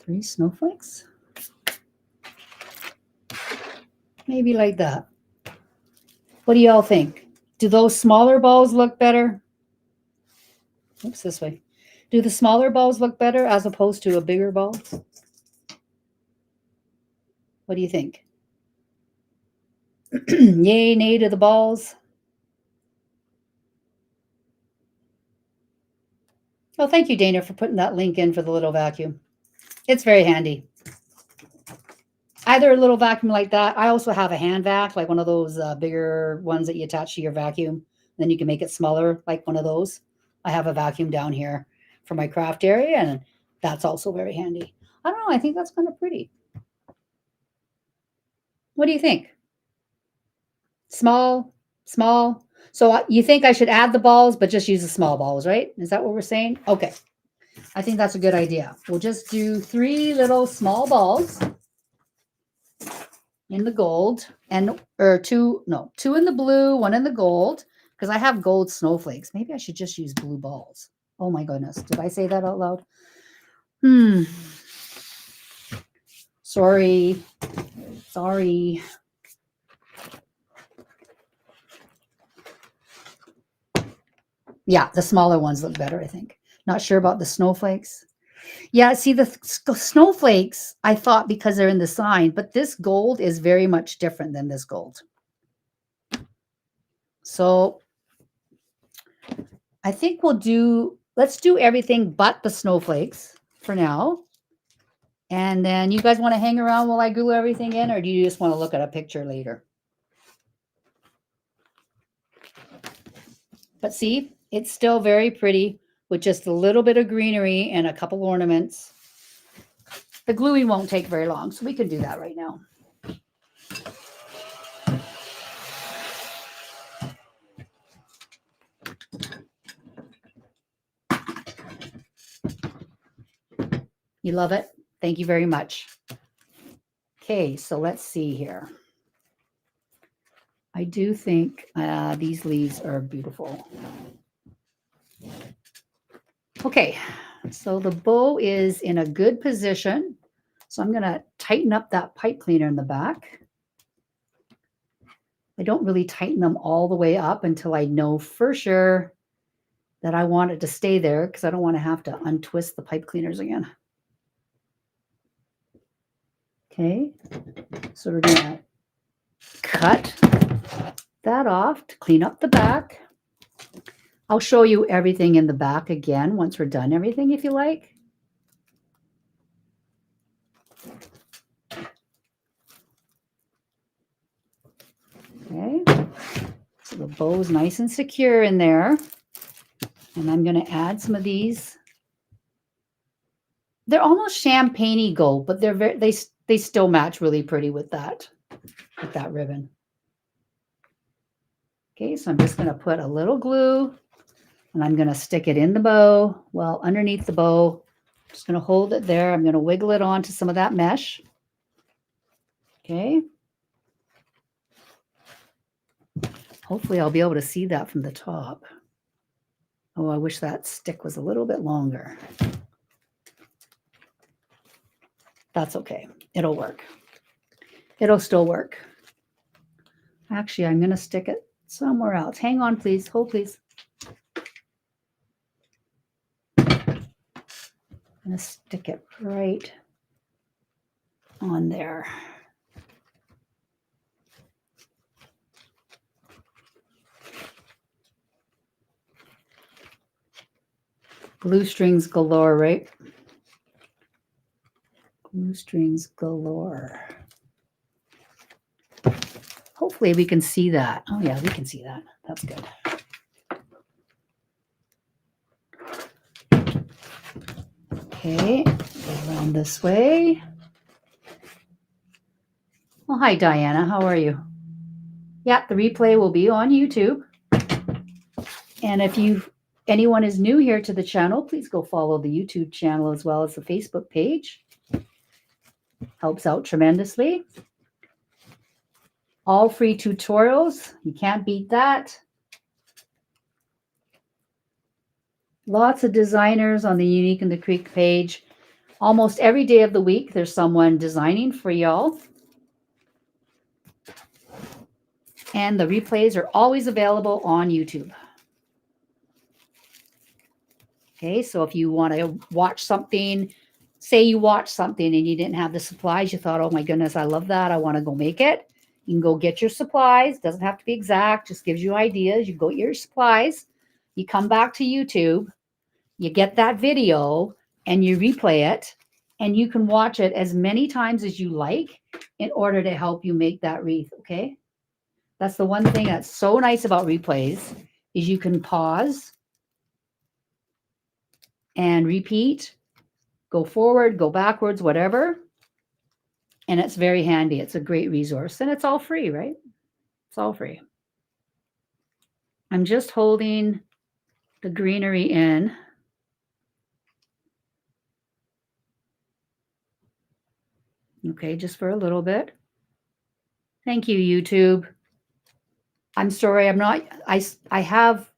3 snowflakes. Maybe like that. What do y'all think? Do those smaller balls look better? Oops, this way. Do the smaller balls look better as opposed to a bigger ball? What do you think? Yay, nay to the balls. Oh, thank you, Dana, for putting that link in for the little vacuum. It's very handy. Either a little vacuum like that. I also have a hand vac, like one of those bigger ones that you attach to your vacuum. Then you can make it smaller, like one of those. I have a vacuum down here for my craft area, and that's also very handy. I don't know. I think that's kind of pretty. What do you think? Small, small. So you think I should add the balls, but just use the small balls, right? Is that what we're saying? Okay. I think that's a good idea. We'll just do 3 little small balls in the gold or 2 in the blue, 1 in the gold, because I have gold snowflakes. Maybe I should just use blue balls. Oh my goodness. Did I say that out loud? Sorry. Yeah, the smaller ones look better, I think. Not sure about the snowflakes. Yeah, see, the snowflakes, I thought because they're in the sign, but this gold is very much different than this gold. So I think let's do everything but the snowflakes for now. And then you guys want to hang around while I glue everything in, or do you just want to look at a picture later? But see, it's still very pretty with just a little bit of greenery and a couple ornaments. The gluing won't take very long, so we can do that right now. You love it? Thank you very much. Okay, so let's see here. I do think these leaves are beautiful. Okay, so the bow is in a good position. So I'm going to tighten up that pipe cleaner in the back. I don't really tighten them all the way up until I know for sure that I want it to stay there, because I don't want to have to untwist the pipe cleaners again. Okay, so we're going to cut that off to clean up the back. I'll show you everything in the back again once we're done everything, if you like. Okay, so the bow's nice and secure in there. And I'm going to add some of these. They're almost champagne-y gold, but they still match really pretty with that ribbon. Okay, so I'm just going to put a little glue, and I'm going to stick it in the bow. Well, underneath the bow, I'm just going to hold it there. I'm going to wiggle it onto some of that mesh. Okay. Hopefully I'll be able to see that from the top. Oh, I wish that stick was a little bit longer. That's okay. It'll work. It'll still work. Actually, I'm going to stick it somewhere else. Hang on, please. Hold, please. I'm going to stick it right on there. Blue strings galore, right? Blue strings galore. Hopefully we can see that. Oh yeah, we can see that. That's good. Okay, go around this way. Well, hi Diana, how are you? Yeah, the replay will be on YouTube. And if anyone is new here to the channel, please go follow the YouTube channel as well as the Facebook page. Helps out tremendously. All free tutorials. You can't beat that. Lots of designers on the Unique in the Creek page. Almost every day of the week, there's someone designing for y'all. And the replays are always available on YouTube. Okay, so if you want to watch something, say you watch something and you didn't have the supplies, you thought, oh my goodness, I love that, I want to go make it. You can go get your supplies. Doesn't have to be exact, just gives you ideas. You go get your supplies, you come back to YouTube, you get that video and you replay it, and you can watch it as many times as you like in order to help you make that wreath, okay? That's the one thing that's so nice about replays is you can pause and repeat, go forward, go backwards, whatever. And it's very handy. It's a great resource. And it's all free, right? It's all free. I'm just holding the greenery in. Okay, just for a little bit. Thank you, YouTube. I'm sorry, I'm not, I have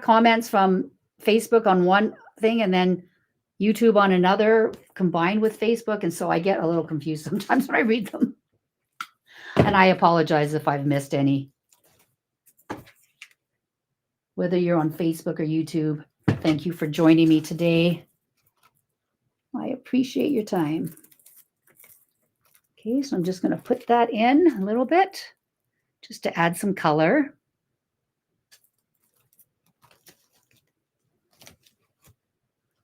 comments from Facebook on one thing and then YouTube on another combined with Facebook. And so I get a little confused sometimes when I read them. And I apologize if I've missed any. Whether you're on Facebook or YouTube, thank you for joining me today. I appreciate your time. Okay, so I'm just going to put that in a little bit just to add some color.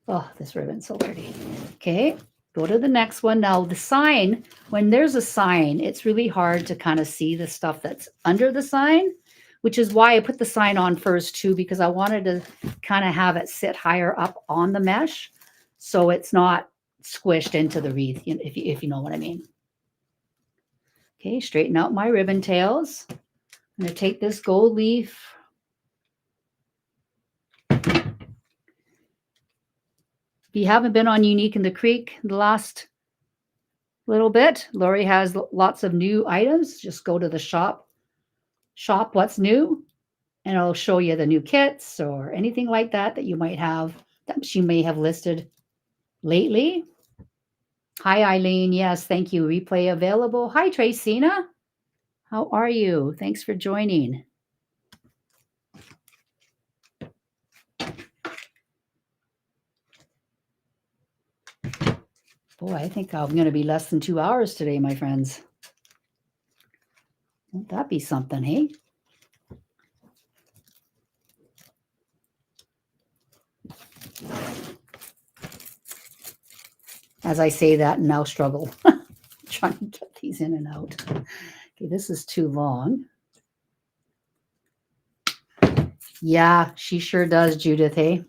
Oh, this ribbon's so pretty. Okay, go to the next one. Now the sign, when there's a sign, it's really hard to kind of see the stuff that's under the sign, which is why I put the sign on first too, because I wanted to kind of have it sit higher up on the mesh so it's not squished into the wreath, if you know what I mean. Okay, straighten out my ribbon tails. I'm going to take this gold leaf. If you haven't been on Unique in the Creek the last little bit, Lori has lots of new items. Just go to the shop what's new, and it'll show you the new kits or anything like that that you might have, that she may have listed lately. Hi, Eileen. Yes, thank you. Replay available. Hi, Tracina. How are you? Thanks for joining. Boy, I think I'm going to be less than 2 hours today, my friends. Won't that be something, hey? As I say that, now struggle. Trying to get these in and out. Okay, this is too long. Yeah, she sure does, Judith, hey?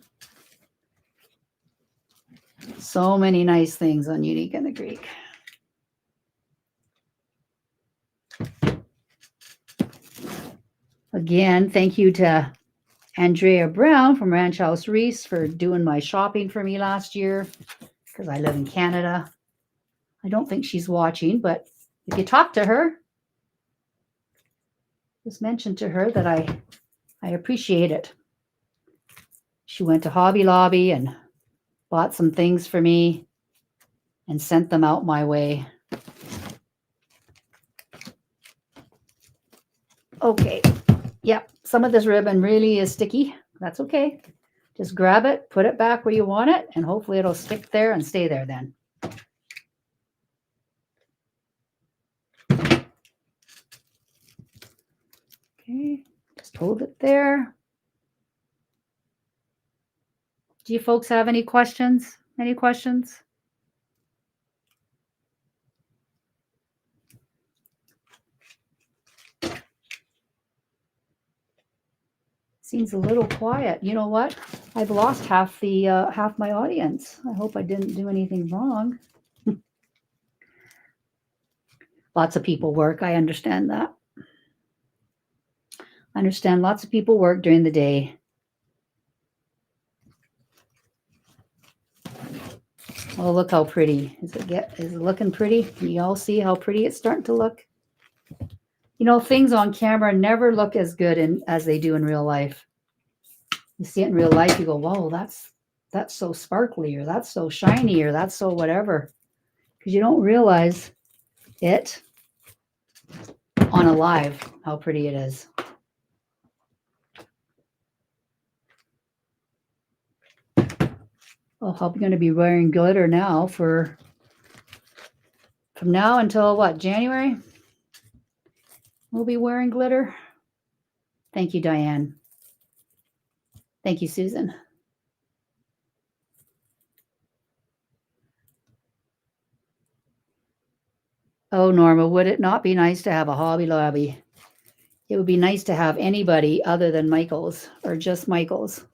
So many nice things on Unique in the Creek. Again, thank you to Andrea Brown from Ranch House Wreaths for doing my shopping for me last year because I live in Canada. I don't think she's watching, but if you talk to her, just mention to her that I appreciate it. She went to Hobby Lobby and bought some things for me and sent them out my way. Okay. Yep. Some of this ribbon really is sticky. That's okay. Just grab it, put it back where you want it, and hopefully it'll stick there and stay there then. Okay. Just hold it there. Do you folks have any questions? Any questions? Seems a little quiet. You know what? I've lost half my audience. I hope I didn't do anything wrong. Lots of people work. I understand that. I understand lots of people work during the day. Oh, look how pretty. Is it looking pretty? Can you all see how pretty it's starting to look? You know, things on camera never look as good as they do in real life. You see it in real life, you go, whoa, that's so sparkly, or that's so shiny, or that's so whatever. Because you don't realize it on a live, how pretty it is. Oh, I'm going to be wearing glitter now from now until what, January? We'll be wearing glitter. Thank you, Diane. Thank you, Susan. Oh, Norma, would it not be nice to have a Hobby Lobby? It would be nice to have anybody other than Michael's, or just Michael's.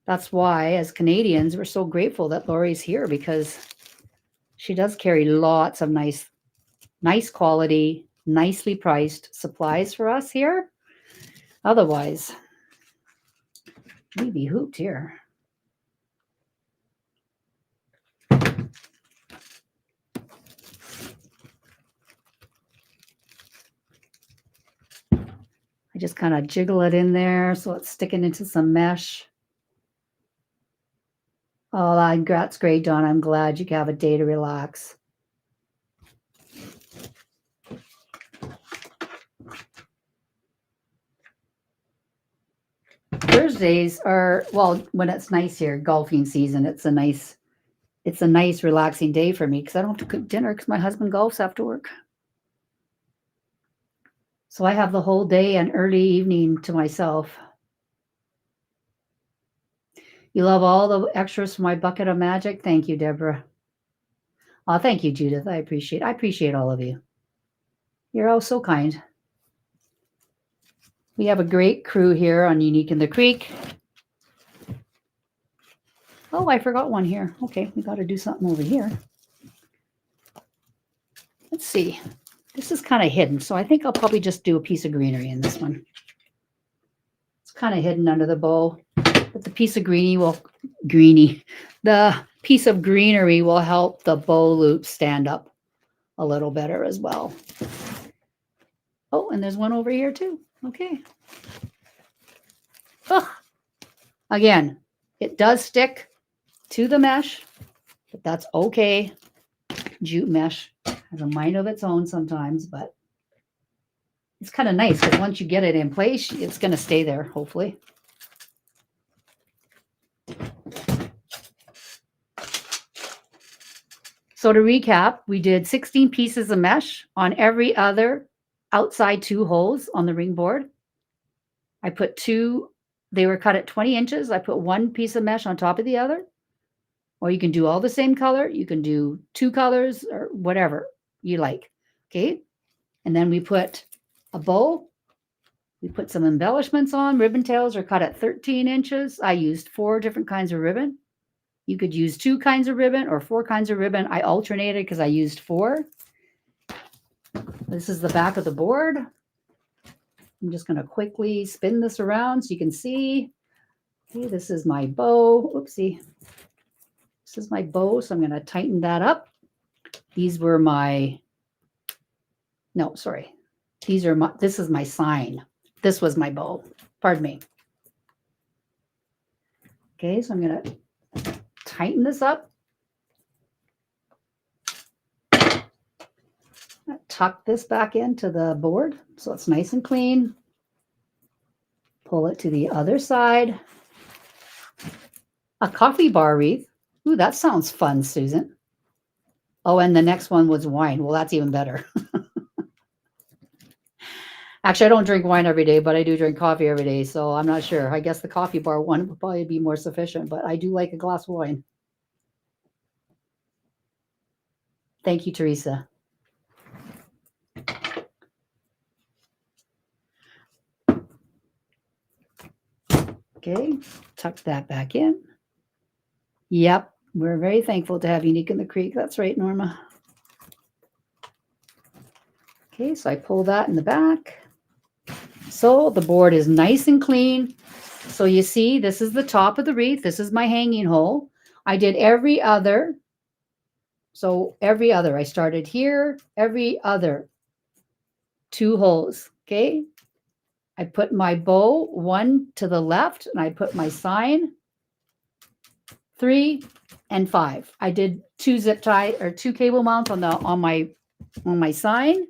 That's why, as Canadians, we're so grateful that Lori's here, because she does carry lots of nice quality, nicely priced supplies for us here. Otherwise, we'd be hooped here. I just kind of jiggle it in there so it's sticking into some mesh. Oh, that's great, Dawn. I'm glad you have a day to relax. Thursdays are, well, when it's nice here, golfing season, it's a nice relaxing day for me because I don't have to cook dinner because my husband golfs after work. So I have the whole day and early evening to myself. You love all the extras for my bucket of magic. Thank you, Deborah. Oh, thank you, Judith. I appreciate all of you. You're all so kind. We have a great crew here on Unique in the Creek. Oh, I forgot one here. Okay, we got to do something over here. Let's see. This is kind of hidden, so I think I'll probably just do a piece of greenery in this one. It's kind of hidden under the bow, but the piece of the piece of greenery will help the bow loop stand up a little better as well. Oh, and there's one over here too. Okay. Oh, again, it does stick to the mesh, but that's okay. Jute mesh has a mind of its own sometimes, but it's kind of nice because once you get it in place, it's going to stay there, hopefully. So to recap, we did 16 pieces of mesh on every other outside 2 holes on the ring board. I put 2, they were cut at 20 inches. I put 1 piece of mesh on top of the other. Or you can do all the same color. You can do 2 colors or whatever you like. Okay. And then we put a bow. We put some embellishments on. Ribbon tails are cut at 13 inches. I used 4 different kinds of ribbon. You could use 2 kinds of ribbon or 4 kinds of ribbon. I alternated because I used 4. This is the back of the board. I'm just going to quickly spin this around so you can see. Okay, this is my bow. Oopsie. This is my bow, so I'm going to tighten that up. These were my, no, sorry. These are my, this is my sign. This was my bow. Pardon me. Okay, so I'm going to tighten this up. Tuck this back into the board so it's nice and clean. Pull it to the other side. A coffee bar wreath. Ooh, that sounds fun, Susan. Oh, and the next one was wine. Well, that's even better. Actually, I don't drink wine every day, but I do drink coffee every day, so I'm not sure. I guess the coffee bar one would probably be more sufficient, but I do like a glass of wine. Thank you, Teresa. Okay, tuck that back in. Yep, we're very thankful to have Unique in the Creek. That's right, Norma. Okay, so I pull that in the back. So the board is nice and clean. So you see, this is the top of the wreath. This is my hanging hole. I did every other. So every other, I started here, every other 2 holes. Okay. I put my bow 1 to the left and I put my sign 3 and 5. I did 2 zip tie or 2 cable mounts on my sign.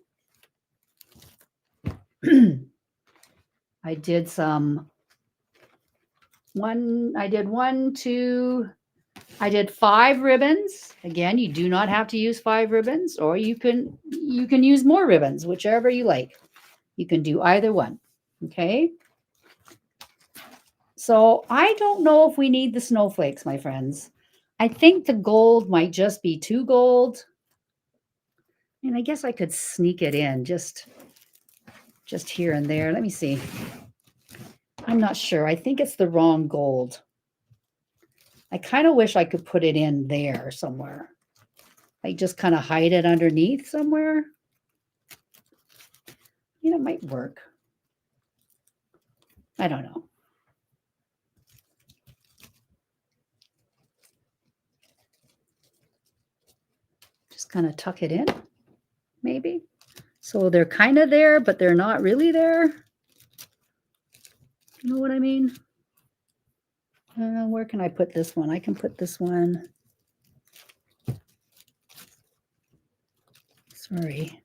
I did I did 5 ribbons. Again, you do not have to use 5 ribbons, or you can use more ribbons, whichever you like. You can do either one. Okay. So I don't know if we need the snowflakes, my friends. I think the gold might just be too gold. And I guess I could sneak it in just here and there. Let me see. I'm not sure. I think it's the wrong gold. I kind of wish I could put it in there somewhere. Like just kind of hide it underneath somewhere. You know, it might work. I don't know. Just kind of tuck it in, maybe. So they're kind of there, but they're not really there. You know what I mean? Where can I put this one? I can put this one. Sorry.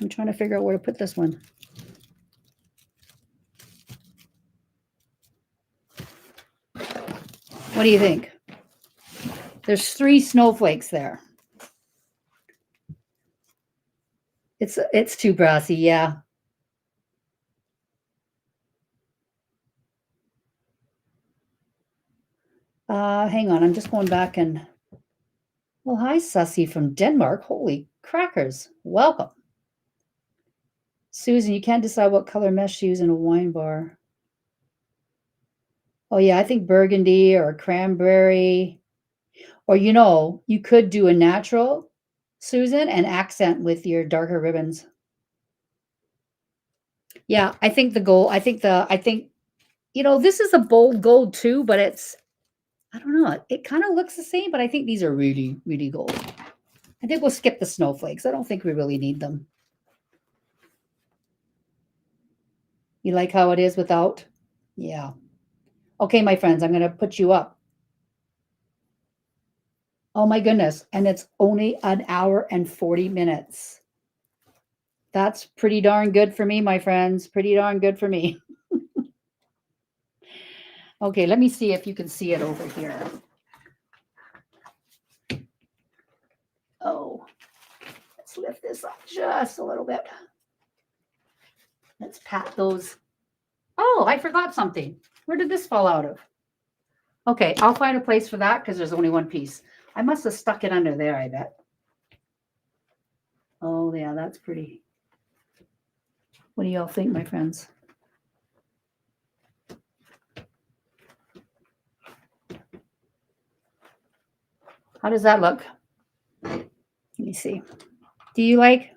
I'm trying to figure out where to put this one. What do you think? There's 3 snowflakes there. It's too brassy, yeah. Hang on, I'm just going back and, well, hi, Sussy from Denmark. Holy crackers. Welcome. Susan, you can't decide what color mesh to use in a wine bar. Oh, yeah, I think burgundy or cranberry. Or, you know, you could do a natural, Susan, and accent with your darker ribbons. Yeah, I think the gold, I think, you know, this is a bold gold too, but it's, I don't know. It kind of looks the same, but I think these are really, really gold. I think we'll skip the snowflakes. I don't think we really need them. You like how it is without? Yeah. Okay, my friends, I'm going to put you up. Oh my goodness. And it's only 1 hour and 40 minutes. That's pretty darn good for me, my friends. Pretty darn good for me. Okay, let me see if you can see it over here. Oh, let's lift this up just a little bit. Let's pat those. Oh, I forgot something. Where did this fall out of? Okay, I'll find a place for that because there's only 1 piece. I must have stuck it under there, I bet. Oh, yeah, that's pretty. What do y'all think, my friends? How does that look? Let me see. Do you like?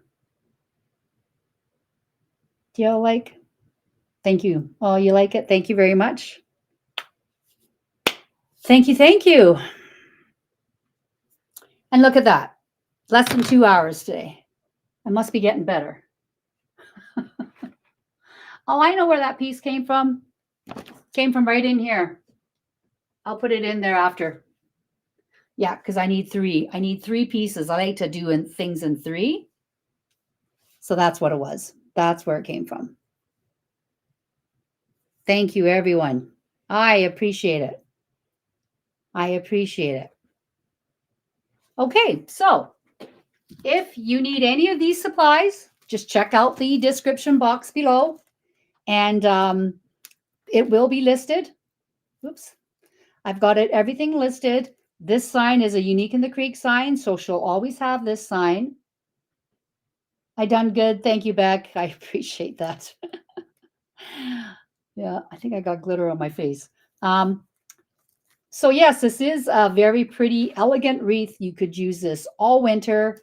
Do you all like? Thank you. Oh, you like it? Thank you very much. Thank you. Thank you. And look at that. Less than 2 hours today. I must be getting better. Oh, I know where that piece came from. Came from right in here. I'll put it in there after. Yeah, because I need 3. I need 3 pieces. I like to do things in 3. So that's what it was. That's where it came from. Thank you, everyone. I appreciate it. I appreciate it. Okay, so if you need any of these supplies, just check out the description box below, and it will be listed. Oops. I've got it, everything listed. This sign is a Unique in the Creek sign, so she'll always have this sign. I done good. Thank you, Beck. I appreciate that. Yeah, I think I got glitter on my face. So yes, this is a very pretty, elegant wreath. You could use this all winter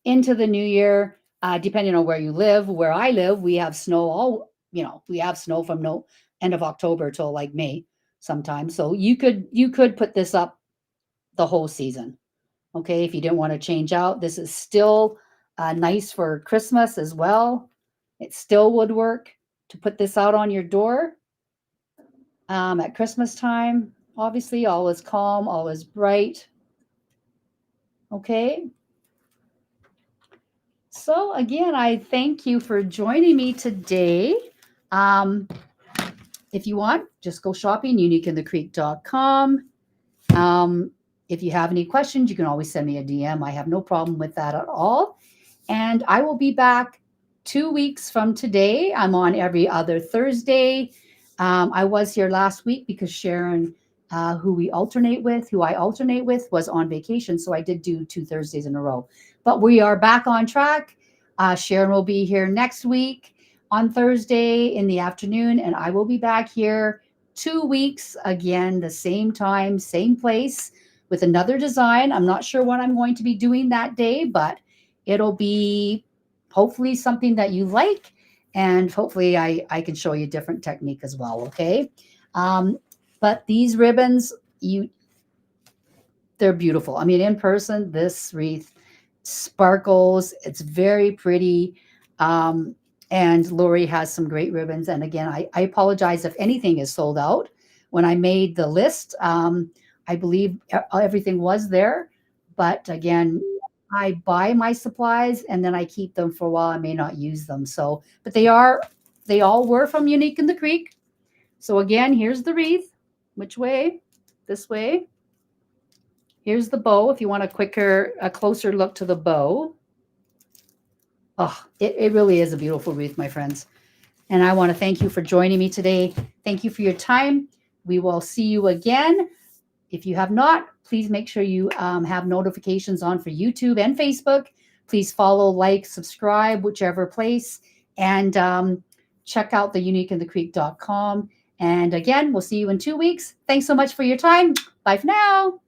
into the new year, depending on where you live. Where I live, we have snow we have snow from end of October till like May sometimes. So you could put this up the whole season. Okay, if you didn't want to change out, this is still nice for Christmas as well. It still would work to put this out on your door at Christmas time. Obviously, all is calm, all is bright. Okay. So again, I thank you for joining me today. If you want, just go shopping, uniqueinthecreek.com. If you have any questions, you can always send me a DM. I have no problem with that at all. And I will be back 2 weeks from today. I'm on every other Thursday. I was here last week because Sharon, who I alternate with, was on vacation. So I did do 2 Thursdays in a row. But we are back on track. Sharon will be here next week on Thursday in the afternoon. And I will be back here 2 weeks again, the same time, same place with another design. I'm not sure what I'm going to be doing that day, but it'll be hopefully something that you like. And hopefully I can show you a different technique as well, okay? But these ribbons, they're beautiful. I mean, in person, this wreath sparkles. It's very pretty. And Lori has some great ribbons. And again, I apologize if anything is sold out. When I made the list, I believe everything was there. But again, I buy my supplies and then I keep them for a while. I may not use them. So, but they all were from Unique in the Creek. So again, here's the wreath. Which way? This way. Here's the bow. If you want a closer look to the bow. Oh, it really is a beautiful wreath, my friends. And I want to thank you for joining me today. Thank you for your time. We will see you again. If you have not, please make sure you have notifications on for YouTube and Facebook. Please follow, like, subscribe, whichever place. And check out the uniqueinthecreek.com. And again, we'll see you in 2 weeks. Thanks so much for your time. Bye for now.